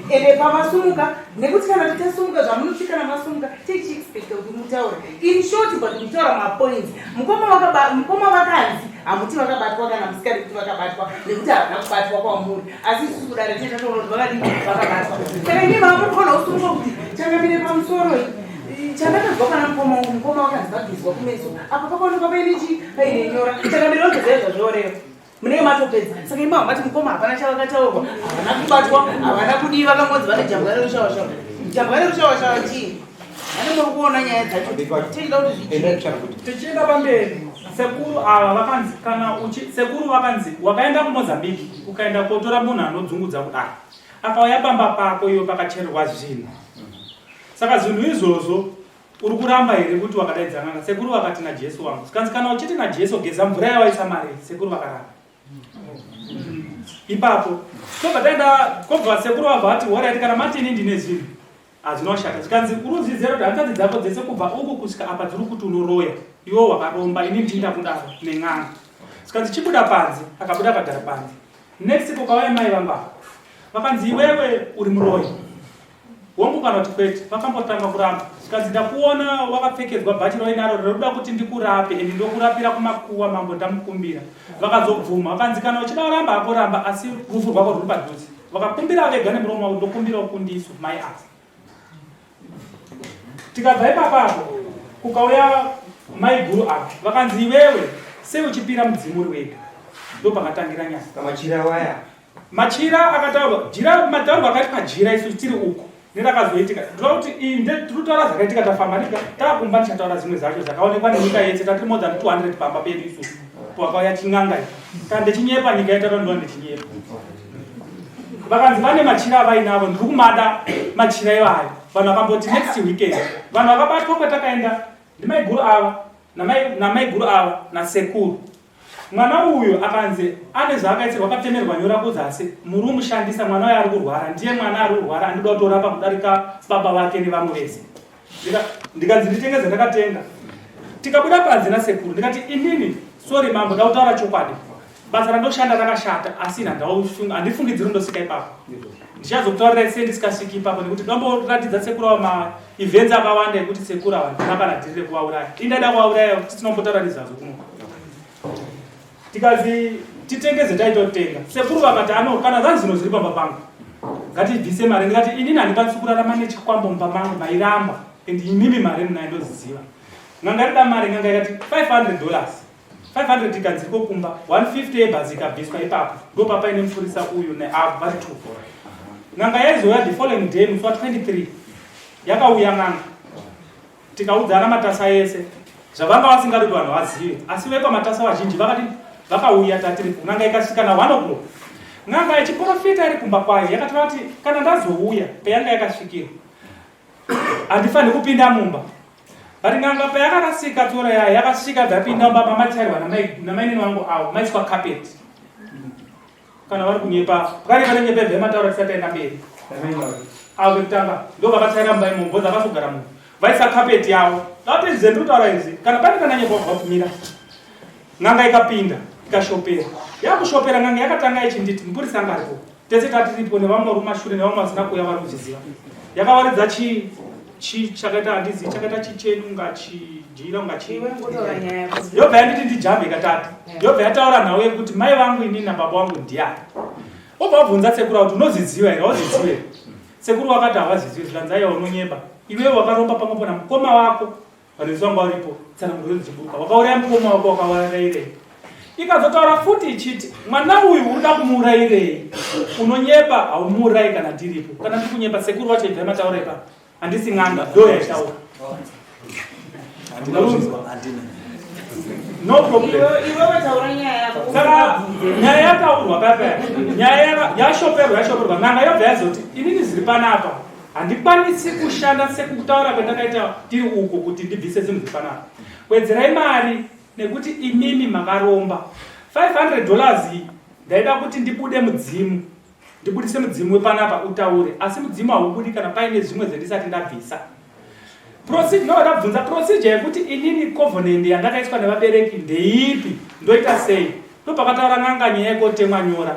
ende pamasumuka nekuti kana titasumuka zvamunosvika namasumuka tichiexpecta kuti mutaure in short but mutaura mapoints mukoma vakanzi hamuti vakabatwa kana musikadi kuti vakabatwa nekuti havana kubatwa kwamuri asi isusu kudare titatoona kuti vakadii vakabatwa saka ine vamukhona usumuka kuti changamire pamusoro chandakazwa kana mukoma vakanzi vabviswa kumeso apa pakaonekwa painichi paine nyora changamire vagezaya zvazvoreva munenge matopedza saka ima vamati mukoma hapana chavakataurwa havana kubatwa havana kudii vakangodzi vane jambwa rerushawashawa jambwa rerushawashawa chii vane muri kuona nyaya dzacho tichida kuti zvichiita tichienda pamberi sekuru ava vakanzi kana sekuru vakanzi wakaenda kuMozambique ukaenda kotora munhu anodzungudza kudai akauya pamba pako iyo pakachererwa zvinhu saka zvinhu izvozvo uri kuramba here kuti wakadaidza n'anga sekuru vakati najesu wangu sikanzi kana uchiti najesu geza mvura yawaisa mari sekuru vakaramba ipapo tobva taenda kobva sekuru vabva vati waraiti kana matini ndine zvinhu hazvinoshata zvikanzi urudzidzira kuti hanzvadzi dzako dzese kubva uku kusvika apa dziri kuti unoroya iwo wakaromba ini ndinda kudaro nen'anga zvikanzi chibuda panze akabuda akagara panze next kukauya mai vamba vakanzi iwewe uri muroyi wongu kana kuti kwete vakambotanga kuramba zvikanzi ndakuona wakapfekedzwa bhachi rainaro rinoda kuti ndikurape ende ndokurapira kumakuwa mambo ndamukumbira vakazobvuma vakanzi kana uchida kuramba akoramba asi rufu rwako ruri padhuze vakakumbira vega nemuromo wavo ndokumbira ukundiso mai asi tikabva ipapapo kukauya mai guru apa vakanzi iwewe sei uchipira mudzimu uri wega ndo pakatangira nyaya machira waya machira akataurwa jira mataurwa akati pajira isusu tiri uko nerakazoitika ndinoda kuti tirikutaura zvakaitika tafamba nika takumba tichataura zimwe zacho zvakaonekwa nenyika yese tatiri more than 200 pamba pedu isusu pakauya ching'anga kana ndechinyepa nyika yataura ndova ndechinyepa vakanzi vane machira avainavo ndiri kumada machira ivayo vanhu vakamboti next weekend vanhu vakabatwa kwatakaenda ndimaiguru ava namaiguru ava nasekuru mwana uyu akanzi ane zvaakaitsirwa akatemerwa nyora kuzasi muri umushandisa mwana uyo ari kurwara ndiye mwana ari kurwara andida kutorapa kudarika baba vake nevamwe vese ndikanzi nditengeze ndakatenga tikabuda panze nasekuru ndikati inini sori mambo ndautaura chokwadi basa randoshanda rakashata asi handifungidziri ndosvika ipapo ndichazokutaurirai sei ndisikasviki ipapo nekuti ndomboratidza sekuru ava maevents akawanda ekuti sekuru ava ndinakanadirire kuvauraya indada kuvauraya kuti tinombotaura nezvazvo kuno tikazi titengeze taitotenga sekuru vakati ano kana zvanzi zvino zviri pamba pangu ngatibvise mari ndikati inini handikwanisi kurarama nechikwambo mumba mangu mairamba and imimi mari munaindoziziva nganga rida mari nganga ikati $500 500 ikanzi kokumba 150 yebhazi ikabviswa ipapo ndo papaine mufurisa uyu neavu vari 2 nganga yaizoya the following day musi wa23 yakauya nganga tikaudzana matasa ese zvavanga vasingadi kuti vanhu vazive asi vepa matasa vazhinji vakati vakauya tatiripo nganga ikasvika na 1 o'clock nganga ichiprofita iri kumba kwayo yakataura kuti kana ndazouya payanga yakasvikira handifaniri kupinda mumba vari nganga payakarasika tora yayo yakasvika dzapinda mumba mamachairwa namainini vangu avo maiswa carpet kana vari kunyepa pakari vanenyepa vemataura tisataenda mberi avo vekutanga ndo vakachaira mumba imombo dzakasogara munhu vaisa carpet yavo dati zendinotaura izi kana pane kana nyepa vabvumira nganga ikapinda ikashopera yakushopera nganga yakatanga ichinditi mupurisa ngaripo tese tatiripo nevamwe rumashure nevamwe vasina kuya vari kuchiziva yakawaridza chii chakaita handizi chakaita chichenu ungachijira Iwe ngotaura nyaya yako. yobva yanditi ndijambe katatu yobva yataura nhau yekuti mai vangu inini nababa vangu ndiani obva wabvunza sekuru kuti unoziziva here auziziva here sekuru wakati havazizivi zvikanzaiya unonyeba iwewe wakaromba pamwepo namukoma wako vanhu vanga varipo tsananguro dzichiburuka wakauraya mukoma wako wakaurairei ikazotaura futi ichiti mwana uyu urida kumuurayirei unonyeba haumuurayi kana ndiripo kana ndikunyeba sekuru wacho ibva mataura ipapo handisi ng'anga ndo yaitaura no problem. Iwe wataura nyaya yako. Saka nyaya yataurwa papa nyaya yashoperwa ng'anga yobva yazoti inini zviri panapa handikwanisi kushanda sekutaura kwandakaita tiri uko kuti ndibvise zvinhu zviri panapa wedzerai mari nekuti imimi makaromba $500 ndaida kuti ndibude mudzimu ndibudise mudzimu wepanapa utaure asi mudzimu haubudi kana paine zvimwe zvendisati ndabvisa ndabvunza procedure yekuti inini covenant yandakaiswa nevabereki ndeipi ndoita sei ndopakataura ng'anga nyaya yekotemwa nyora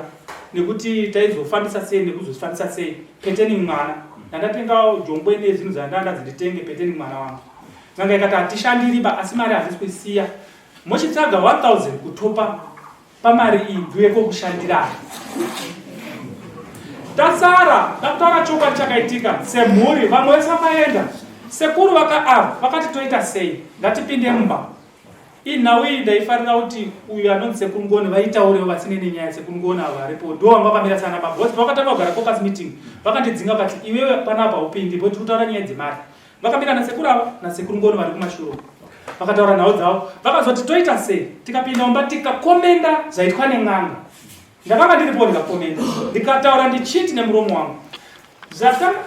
nekuti taizofambisa sei nekuzozifambisa sei peteni mwana ndandatenga jongwe nezvinhu zvandanda nditenge peteni mwana wangu ng'anga ikati hatishandiriba asi mari hazisi kuisiya mochitsvaga 1000 kutopa pamari iyi ndoyekokushandira tasara ndakutaura chokwadi chakaitika semhuri vamwe vese vakaenda sekuru vakati toita sei ngatipinde mumba inhau iyi ndaifarira kuti uyu anonzi sekuru ngoni vaitaurewo vasine nenyaya yesekuru ngoni avo varipo ndo vanga vakamira sana mabosi vakatanga kugara focus meeting vakandidzinga vakati iwewe panapa upindi boti kutaura nyaya dzemari vakamira nasekuru ava nasekuru ngoni vari kumashuro vakataura nhau dzavo vakazoti toita sei tikapinda mumba tikakomenda zvaitwa neng'anga ndakanga ndiripo ndikakomenda ndikataura ndichiti nemuromo wangu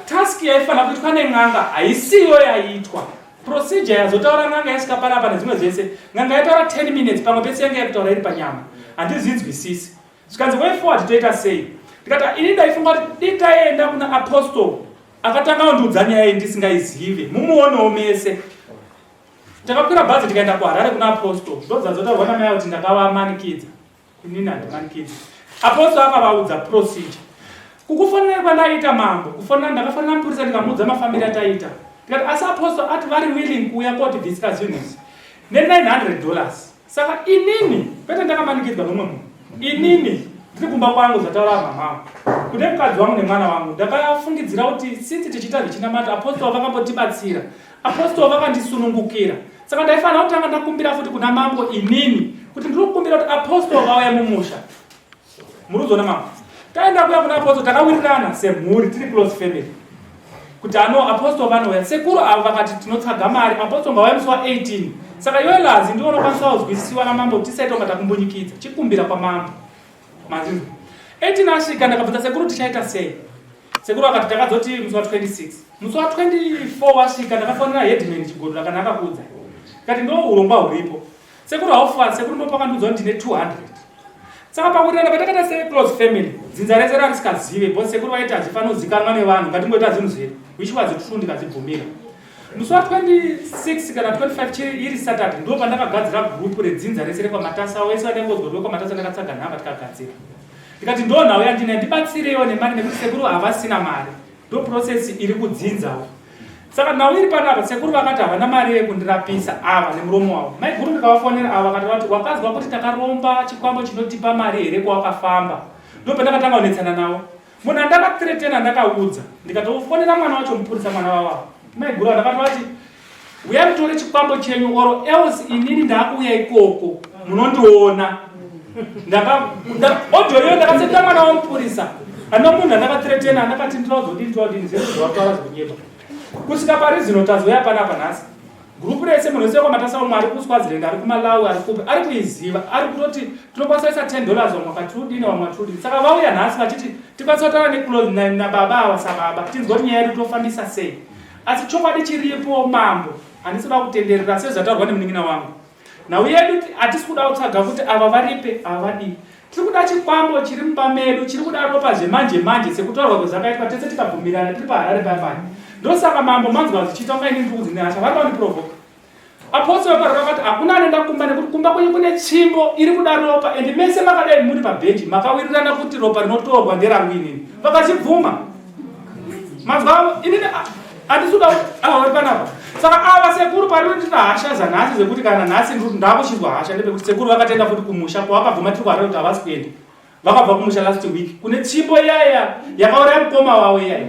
task yaifanira kuitwa neng'anga haisiyo yaiitwa procedure yazotaura ng'anga yasvika panapa nedzimwe zvese ng'anga yataura 10 minutes pamwe pese yanga yakutaura iri panyama handizvinzwisisi zvikanzi way forward toita sei ndikati ini ndaifunga kuti ditaenda kuna apostle akatanga kundiudza nyaya iyi ndisingaizive mumuonewo mese takakwira bhazi tikaenda kuharare kuna apostle ndodzazotaurwa namai kuti ndakavamanikidza inini handimanikidzi apostle akavaudza procedure kukufonera kwandaita mambo kufonera ndakafonera mupurisa ndikamuudza mafambiro ataita tikati asi apostle ati vari willing kuuya kotibvisira zvinhu izvi ne$900 saka inini pete ndakamanikidzwa nomwe munhu inini tiri kumba kwangu zvataura mamamu kune mukadzi wangu nemwana wangu ndakafungidzira kuti since tichiita zvichinamata apostle vakambotibatsira apostle vakandisunungukira saka ndaifanira kutanga ndakumbira futi kuna mambo inini kuti ndiri kukumbira kuti apostle vauya mumusha muri kuzona mambo taenda kuya kuna apostle takawirirana semhuri tiri close family kuti ano apostle vanouya sekuru avo vakati tinotsvaga mari apostle ngauya musi wa18 saka iwe lazi ndiwo unokwanisa kuzwisisiwa namambo kuti tisaita kunga takumbunyikidza chikumbira kwamambo mazvinhu 18 asvika ndakabvunza sekuru tichaita sei sekuru akati takadzoti musi wa26 musi wa24 wasvika ndakafonera headman chigodo rakanaka kuudza kati ndo urongwa huripo sekuru haufa sekuru ndopakandiudza kuti ndine 200 saka pakurirana patakaita seclose family dzinza rese rarisingazive bhosi sekuru vaiti hazifanira kuzikanwa nevanhu ngatingoita zvinhu zvedu which was true ndikazibvumira musi wa26 kana 25 chiri iri saturday ndo pandakagadzira gurupu redzinza rese rekwamatasa wese vanengodzwa rekwamatasa ndakatsaga nhamba tikagadzira ndikati ndo nhau yandina ndibatsirewo nemari nekuti sekuru havasina mari ndo process iri kudzinzawo saka nhau iri panapa sekuru vakati havana mari yekundirapisa ava nemuromo wavo maiguru ndikavafonera ava vakati vati wakazwa kuti takaromba chikwambo chinotipa mari here kwawakafamba ndo pandakatanga kunetsana navo munhu andakatiretena ndakaudza ndikatofonera mwana wacho mupurisa mwana vavavo maiguru ndakati vati uya mutore chikwambo chenyu oro else inini ndaakuuya ikoko munondiona odyoyo ndakatsetera mwana wamupurisa ano munhu andakatiretena andakati ndirauzodini zvezvavataura zvekunyeba kusvika pari zvino tazoya panapa nhasi gurupu rese munhu wese wekwamatasa umwe ari kuswaziland ari kumalawi ari kupi ari kuiziva ari kutoti tinokwanisa kuisa $10 vamwe vakati udini vamwe vati udini saka vauya nhasi vachiti tikwanisa kutaura neclose nababa ava sababa tinzwa kuti nyaya yedu tofambisa sei asi chokwadi chiripo mambo handisi kuda kutenderera sezvataurwa nemunin'ina wangu nhau yedu hatisi kuda kutsvaga kuti ava varipe ava vadii tiri kuda chikwambo chiri mumba medu chiri kuda ropa zvemanje manje sekutaurwa kwezvakaitwa tese tikabvumirana tiri paharare payapani ndosaka mambo manzwa zvichiita kunga inini ndikudzi nehasha vari vandiprovoka apostle veparora vakati hakuna anoenda kumba nekuti kumba kwenyu kune tsvimbo iri kuda ropa ende mese makadai muri pabhenji makawirirana kuti ropa rinotorwa nderangu inini vakachibvuma manzwa inini andisuda uri panapa saka ava sekuru pari ndina hasha zanhasi dzekuti kana nhasi ndakuchizwa hasha ndepekuti sekuru vakatenda futi kumusha kwavakabvuma tiri kuhara kuti havasi kuenda vakabva kumusha last week kune tsimbo iyaya yakauraya mukoma wavo iyaya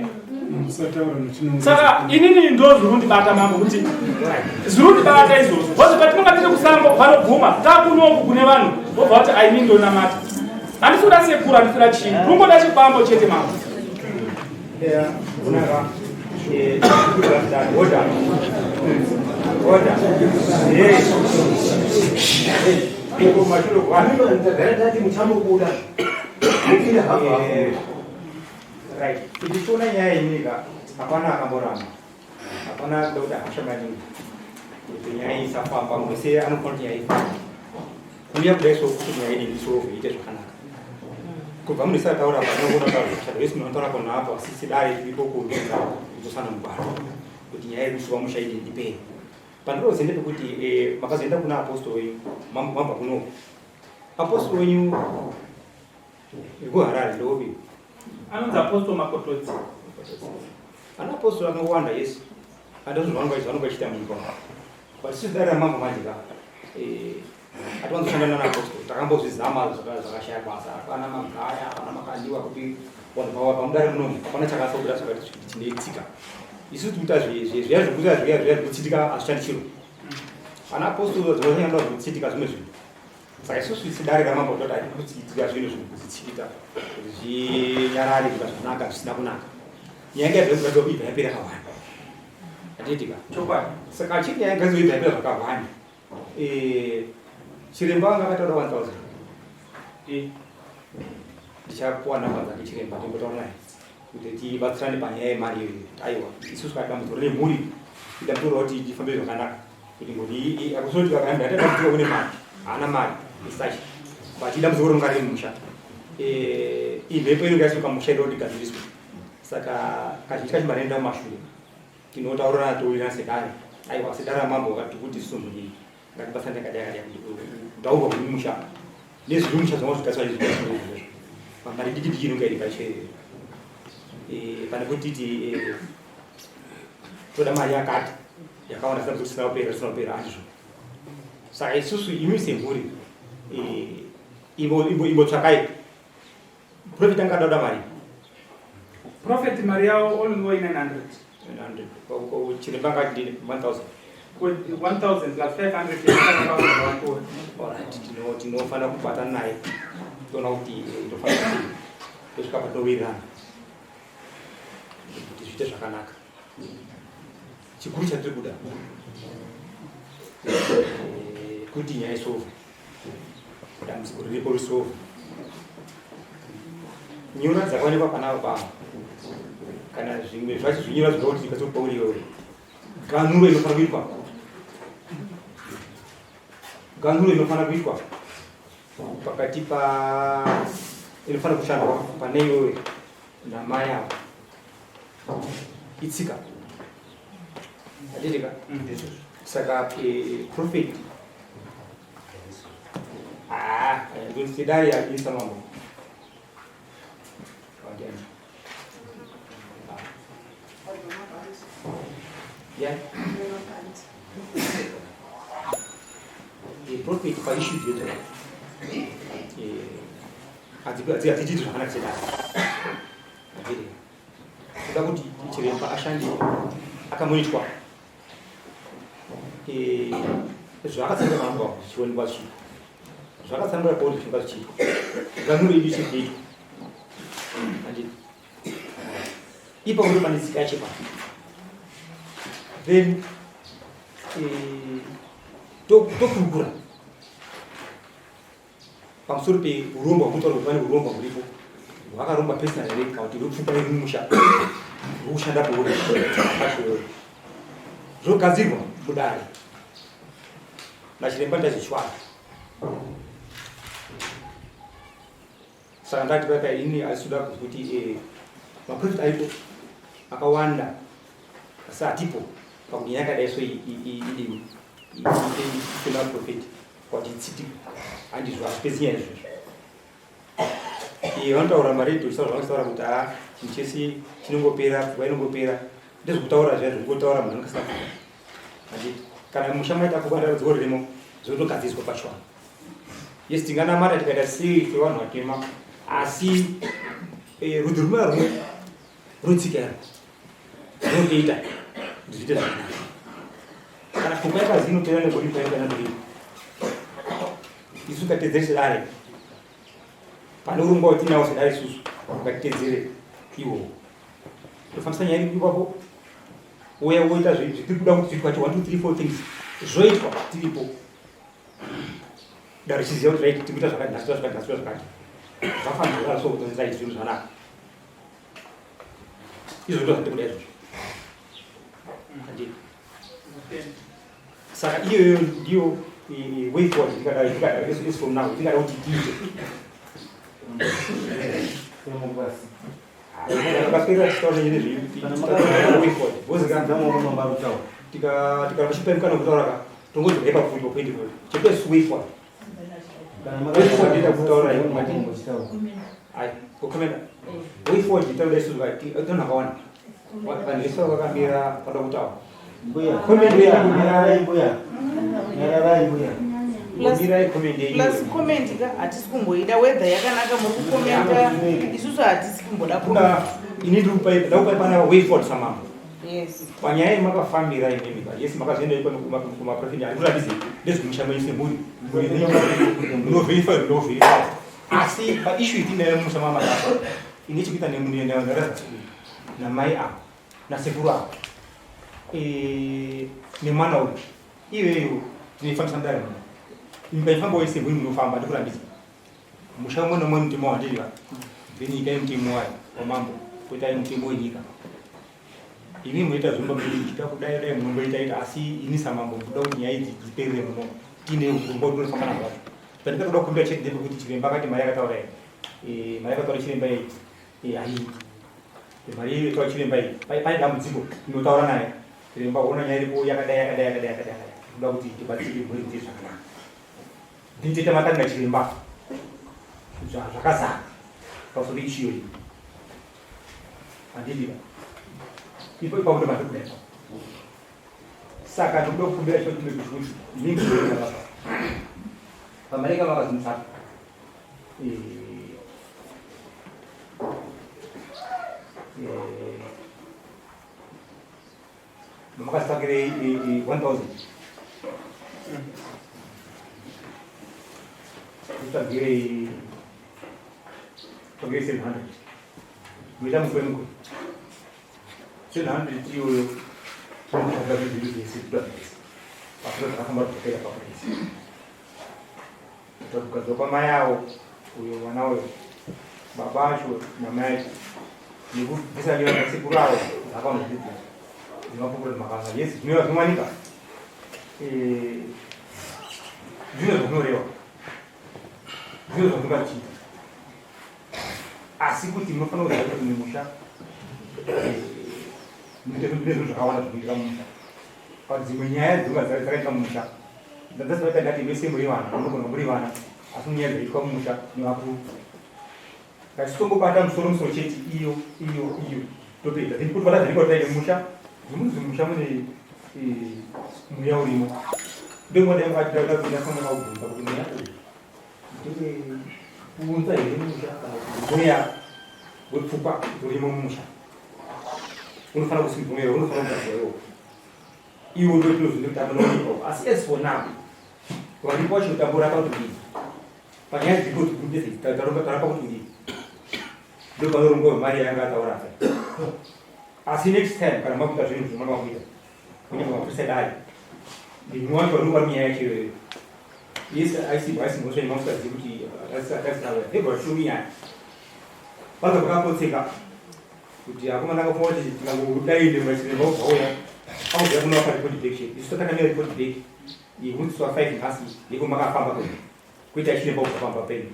saka inini ndo zvirundibata mambo kuti zvirundibata izvozvo bcause patinonga tiri kusango vanobvuma takunoku kune vanhu vobva kuti aini ndonamata handisikuda sekuru handisikuda chii rungoda chikwambo chete mambo tichiona nyaya inika hapana akamborama hapana kuda kuti hasha maningi kuti nyaya isafamba mwese anofana kuti nyaya ifamba uya kudaiso kuti nyaya ine ndisove iite zvakanaka kubva munisati taura panoona taurashado vese munotaura pano apa sisidare tiripo kuunza kuzosana mubaro kuti nyaya iri kusuva mushaidi ndipei pandiroze ndepekuti makazoenda kuna apostolo wenyu mabva kuno apostolo wenyu ekuharare ndovi anonzi apostolo makotodzi ana apostolo akawanda yesu andozvanonga ichita munyika but sizidarira mambo majika atiwanzoshanda nana apostolo takambozvizama zvakashaya basa apana magaya apana makandiwa kuti vanhu pamudare munomu apana chakasakuda zvakati tineitika isusu tikuita zviya zvekuita zviya zvekutsitika hazvishandi chiro ana apostolo dzinoshanda zvekutsitika zvimwe zvinhu saka isusu sidarira mambo toti ati kutsitika zvinhu zvekuzitsitika kuti zvinyarare kuita zvakanaka zvisina kunaka nyaya yaigadzirwa yapera kawanda atiitika chokwadi saka achiti nyaya yaigadzirwa yapera zvakawanda chiremba anga akataura 1000 ndichapuwa namba dzake chiremba timbotaura naye kuti tibatsirane panyaya yemari iyo aiwa isusu kadambudziko rine mhuri idambudziko kuti tifambe zvakanaka kuti ngoti akusoti kakaenda atadambudziko une mari haana mari isachi but idambudziko ronga riri musha imhepo inonga yasuka musha inoda kuti igadziriswe saka kazhinji kacho manoenda mumashure tinotaurana toirana sedare aiwa sedare ramambo vakati kuti isumbunyi ngatibatsirane kadai kutaurwa kuri musha nezviri musha zvanga zvikaswa izvozvo mari dikidiki inonga iri pache pane kuti toda mari yakati yakawanda sina kusina kupera hazvo saka isusu imi semhuri imbotsvakai profit angada mari profit mari yavo only 900 chiremba ngati ndini 1000 1000 plus 500 tinofana kubatana naye toona kuti tofana tosvika patowirirana kuti zviite zvakanaka chikuru chatiri kuda kuti nyaya isove dambudziko riripo risove nyora dzakaonekwa panavo pavo kana zvimwe zvacho zvinyora zvinoda kuti ikatsopauri iwewe ganhuro inofana kuitwa ganhuro inofana kuitwa pakati inofana kushandwa pane iwewe namai avo itsika atitika saka profit sidari yaisa mambo profit paishu dzedzo hadzititi zvakanaka sedari kuda kuti chiremba ashande akamonitwa zvakatsanura mambo zvichionekwa zvichiitwa zvakatsanura pauri zvichionekwa zvichiitwa ganhuro idu chikuitwa anditi ipapo ndo pane tsika yachepa then tokurukura pamusoro peuromba hwakutaura kuti pane uromba huripo hwakaromba personal here kana kuti rokupfuka iri mumusha rokushanda pauri zvogadzirwa kudare nachiremba ndazvichwara saka ndati papa ini asikuda kuti maprofit aripo akawanda asi hatipo pakuti nyaya yakadai so idini ifema profit kwati itsiti handizvo hazipedzi nyaya izvozvo vanotaura maredhiyo chisaura zvavanotaura kuti chinhu chese chinongopera pfungwa inongopera ndezvekutaura zvaizvo kutaura munhu anokasira handiti kana musha maita kubata rudzivo ririmo zvinotogadziswa pachona yes tinganamata tikaita sei sevanhu vatema asi rudzi rumwe narumwe runotsika runotoita kuti zviite zvakanaka kana pfungwa yakazi inotera nebodipayakanadoi isu ngatitedzere sedare pane urongwa watinawo sedare isusu ngatitedzere iwowo tofambisa nyaya ipapo uya woita zvitiri kuda kuti zviitwa 1 2 3 4 things zvoitwa tiripo dare chiziva kuti right tikuita zvakati zvafanira so kutoita zvinhu zvakanaka izvo ndo zvandiri kuda izvozvo saka iyoyo ndiyo way forward tingada is from now tingada kuti tiite tikapachipemukana kutauraka tongozorepa kuti wapoindi chepesi way forward way forward itaura isusu tonhu akawanda vanhu vese vakamira pada kutaura plus comment ka hatisi kumboida weather yakanaka muri kukomenta isusu hatisi kumboda kuna ini ndikupai pana way forward samama yes panyaya yemakafambira imemi yes makazoenda kumaprofindi andikuratidze ndezvemushamanyise muri munovherifa asi paishu itinayo musamama ine chekuita nemunendarazasi namai avo nasekuru avo nemwana uyu iweyo tinoifambisa mudare muno imba ifamba wese muri munofamba ndikurambidza musha umwe nomwe mutemo wandiriva then ikai mutemo wayo wamambo koitai mutemo wenyika imi munoita zvomba muichida kudai dai munomboitaita asi ini samambo muda kuti nyaya idzi dziperere muno tiine urongwa tinofamba nazvacho pandikatoda kukumbira chete ndepekuti chiremba akati mari yakataura iyi mari yakataura chiremba iyi haii mari yetaura chiremba iyi pane dambudziko inotaura naye chiremba ona nyaya iripo yakadai kuda kuti tibatsire mhuri kuti zvakanaka ndinotoita matanga chiremba zvakazara pamusoro ichiyo iyi handidira ipo ipakuti madhokudai saka ndikuda kukumbira chiro chimwe kuti inini ndinoaa pamareka makazimusaka makasakire 1000 utagire 700 muita mukwemuko 700 iyoyo tukadzoka mai avo uyo mwana uyo baba acho namai acho nekubvisanyira nasekuru avo zvakanozvidzira zvinopupura makasa yes zvinova zvinowanika zvino zvakunoreva zvino zvakungatiita asi kuti munofanira kuziva kuti mumusha nezvinhu zvakawanda zvinoitika mumusha padzimwe nyaya dzinonga dzakaita mumusha ndadzasivaita ndati vese muri vana munogona muri vana asi munyaya dzaiitwa mumusha nevakuru ngatitongombata musoro chete iyo topedza kuti bata zvinenge taite mumusha zimunzi mumusha mune mweya urimo ndomodaingataaaaubvunza kuti mweya uyu kuunza here mumusha kana mweya wepfungwa urimo mumusha unofanira kusimbomera unofanira kugadzirawo iwo ndotinozindokutambonaonikawo asi as for now vandipo wacho tamborapa kuti ndii panyaya dzikotarapa kuti ndii ndopanorongo vemari yanga ataurape asi next time kana makuita zvinhu zvimwana makuita kunyange maprisadai ndinowacho vanonga vari munyaya yacho yes aisimbosveni mamusikazivi kuti atazitauraevashumiyaya pano pakakotseka kuti akomana akafunga kuti tingangodaine machiremba ubvauya akubvira kunapa report back check isu takamira report back yekunziswa 5 nhasi yeko makafamba kwenu kuita chiremba ubvafamba penyu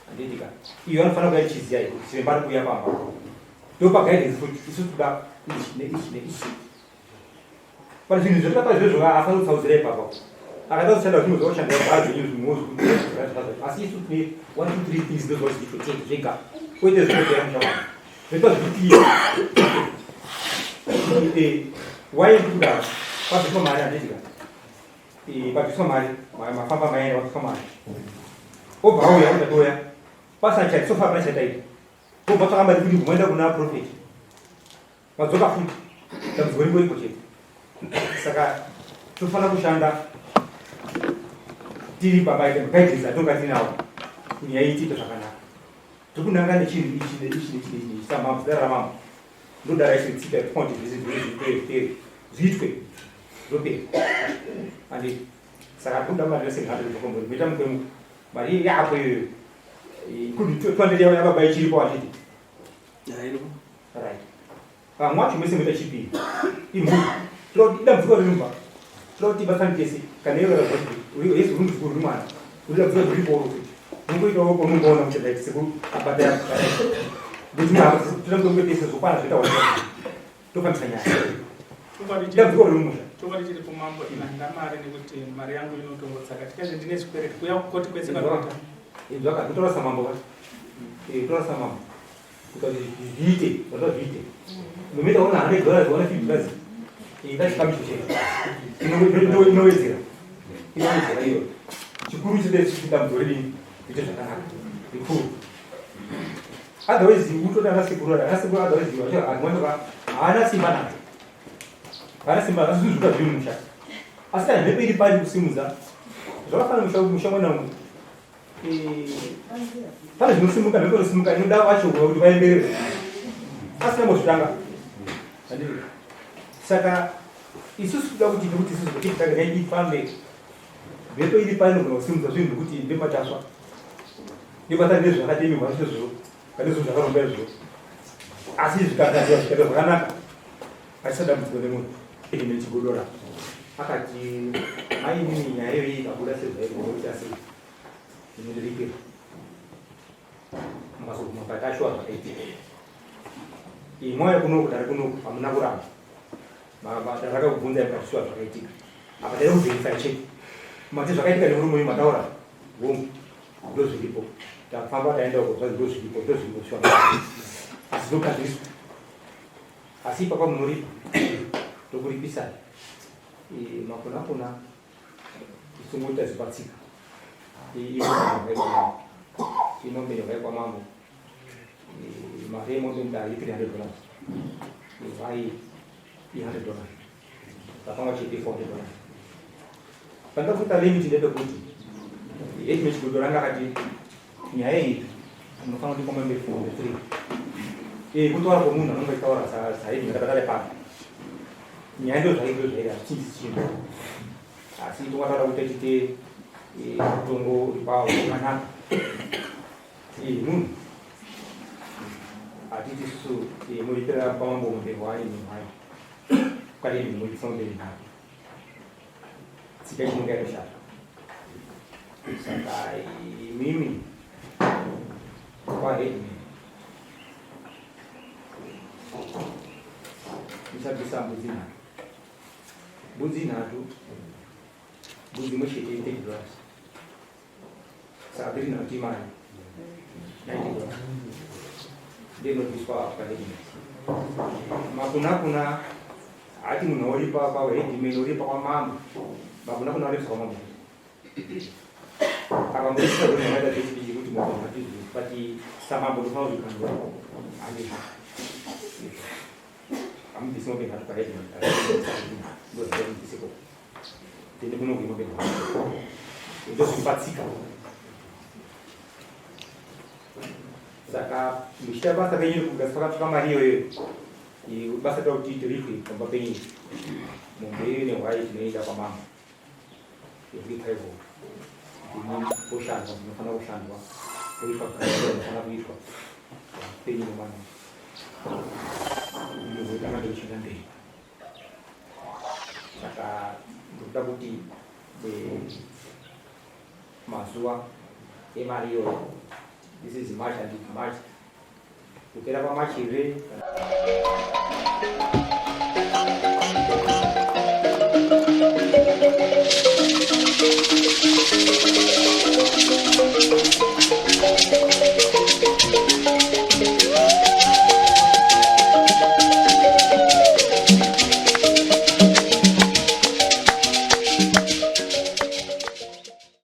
handitika iyo anofanira kuya chiziya iko chiremba ari kuuya pamba ndopagaidhensi kuti isu toda ichi pane zvinhu zvotapa izvozvo afanira kutsauzira ipapo akada kushanda zvinhu zvakushanda bhazi nyuzi zvimwe asi isu tine 1 2 3 things ndozvaziitwa zvega oite zvinotera mushamana zvinoita zvikutii waikuda pabviswa mari handitika pabviswa mari mafamba maenda pabviswa mari obva auya utatoya basa chati sofa hapana chataita obva twakambati kuti kumaenda kuna profeti madzoka futi dambudziko ringo riko chete saka tofanira kushanda tiri pamaguidance atonga tinawo kuti yaitike zvakanaka tokunanga nechinhu ichi samambo dara ramambo ndodara isiri tsika yeponti zviitwe zvopera andi saka toda mari yose nhatu zvokombori meta mukwemu mari yapo iyoyo kuti 200 yavo yababa ichiripo watiti right mwacho mese meta chipiri imvuku idambudziko ririmba toti basanitese kana iyo yesu rumbudziko ruri mwana udambudziko riripo kuti ungoitawo konungoona kuti like seku abadaya nditinatinamgombetese zvokwana zvoita wa tofambisa nyaya dambudziko riri musha tokati chiri kumambo inanga mari nekuti mari yangu inotongotsaka tikazve ndine zvikwereti kuya kukoti kwese zvakatora samambo tora samambo kuti zviite zvatoa zviite nometa ona $100 ona $50 ngachikamisho chete inowedzera iyo chikuru chete chichitambudzo redini ite zvakanaka ikuru otherwise utoda anasekuru otherwise aanoka haana simba nacho haana simba nacho zvinhu zvikuda zviri musha asi kana mhepo iri pari kusimudza zvakafanira musha mwana umwe pane zvinosimuka mhepo inosimuka inoda vacho kuti vaemberere asi nambozvitanga saka isusu kuda kuti isusu kutitanga ifambe mhepo iri pari inogona kusimudza zvinhu zvekuti ndepatasva ndibata nezvakatemihwa izvozvo kanezvo zvakaromba izvozvo asi zvikaaziva zvikaita zvakanaka achisadambudziko nemunhu nechigodora akati maimini nyaya iyo ikabuda sezvaikuti asi inodiripira mukazoguma patashuwa zvakaitika imwaya kunoku dare kunoku hamuna kuramba ndakakubvunzai mukazvishuwa zvakaitika apa taida kuvherifai chete mati zvakaitika nemurume uyu mataura hongu ndo zviripo tafamba taenda uko ndo zviripo shuwa asi ndokazviswa asi ipapa munoripa ndokuripisai makonakona isungoita zvipatsika inombenyo vai kwamambo mari yemotomudari $300 vai $100 vakanga chete $400 pandakuita limiti ndepekuti echimechigodoranga akati nyaya iyi unofanira kuti komembe free kutaura kwomunhu anonga achitaura saidi ndakatare pano nyaya ndo zvaizvo hazvichinjisi chinhu asi tongataura kuti achite mutongo ripawo zvakanaka munhu hatiti isusu muripira pamambo mumberwa imi mhayo kwari imi murisa mumberi nhako tsika chinonga inoshata saka imimi kwahedmi ndishabvisa mbudzi nhatu mbudzi imwe chete $10 saka ndiri nhatu imari $90 ndenobviswa pahedmi makunakuna hati munhu auripa pahedimeni uripa kwamambo makunakuna aripisa kwamambo akamboisa kuti mwaita zvechidii kuti mwamatizvi pati samambo ndofanira kuzvikandura handii amubvisi mobenhatu pahedimeni ndozvaimbvisiko tende kunogwi mobenhatu ndozvipatsika saka muchita basa penyu rikugasi pakapfuka mari iyoyo basa toda kuti tirikwi pamba penyu mumberi nehwai tinoenda kwamambo irikaivo oshandwa zvinofanira kushandwa oitwa zvinofanira kuitwa penyu nemwana ndozotanga ndochinda mberi saka ndokuda kuti mazuva emari iyoyo this is March and March kupera pamachire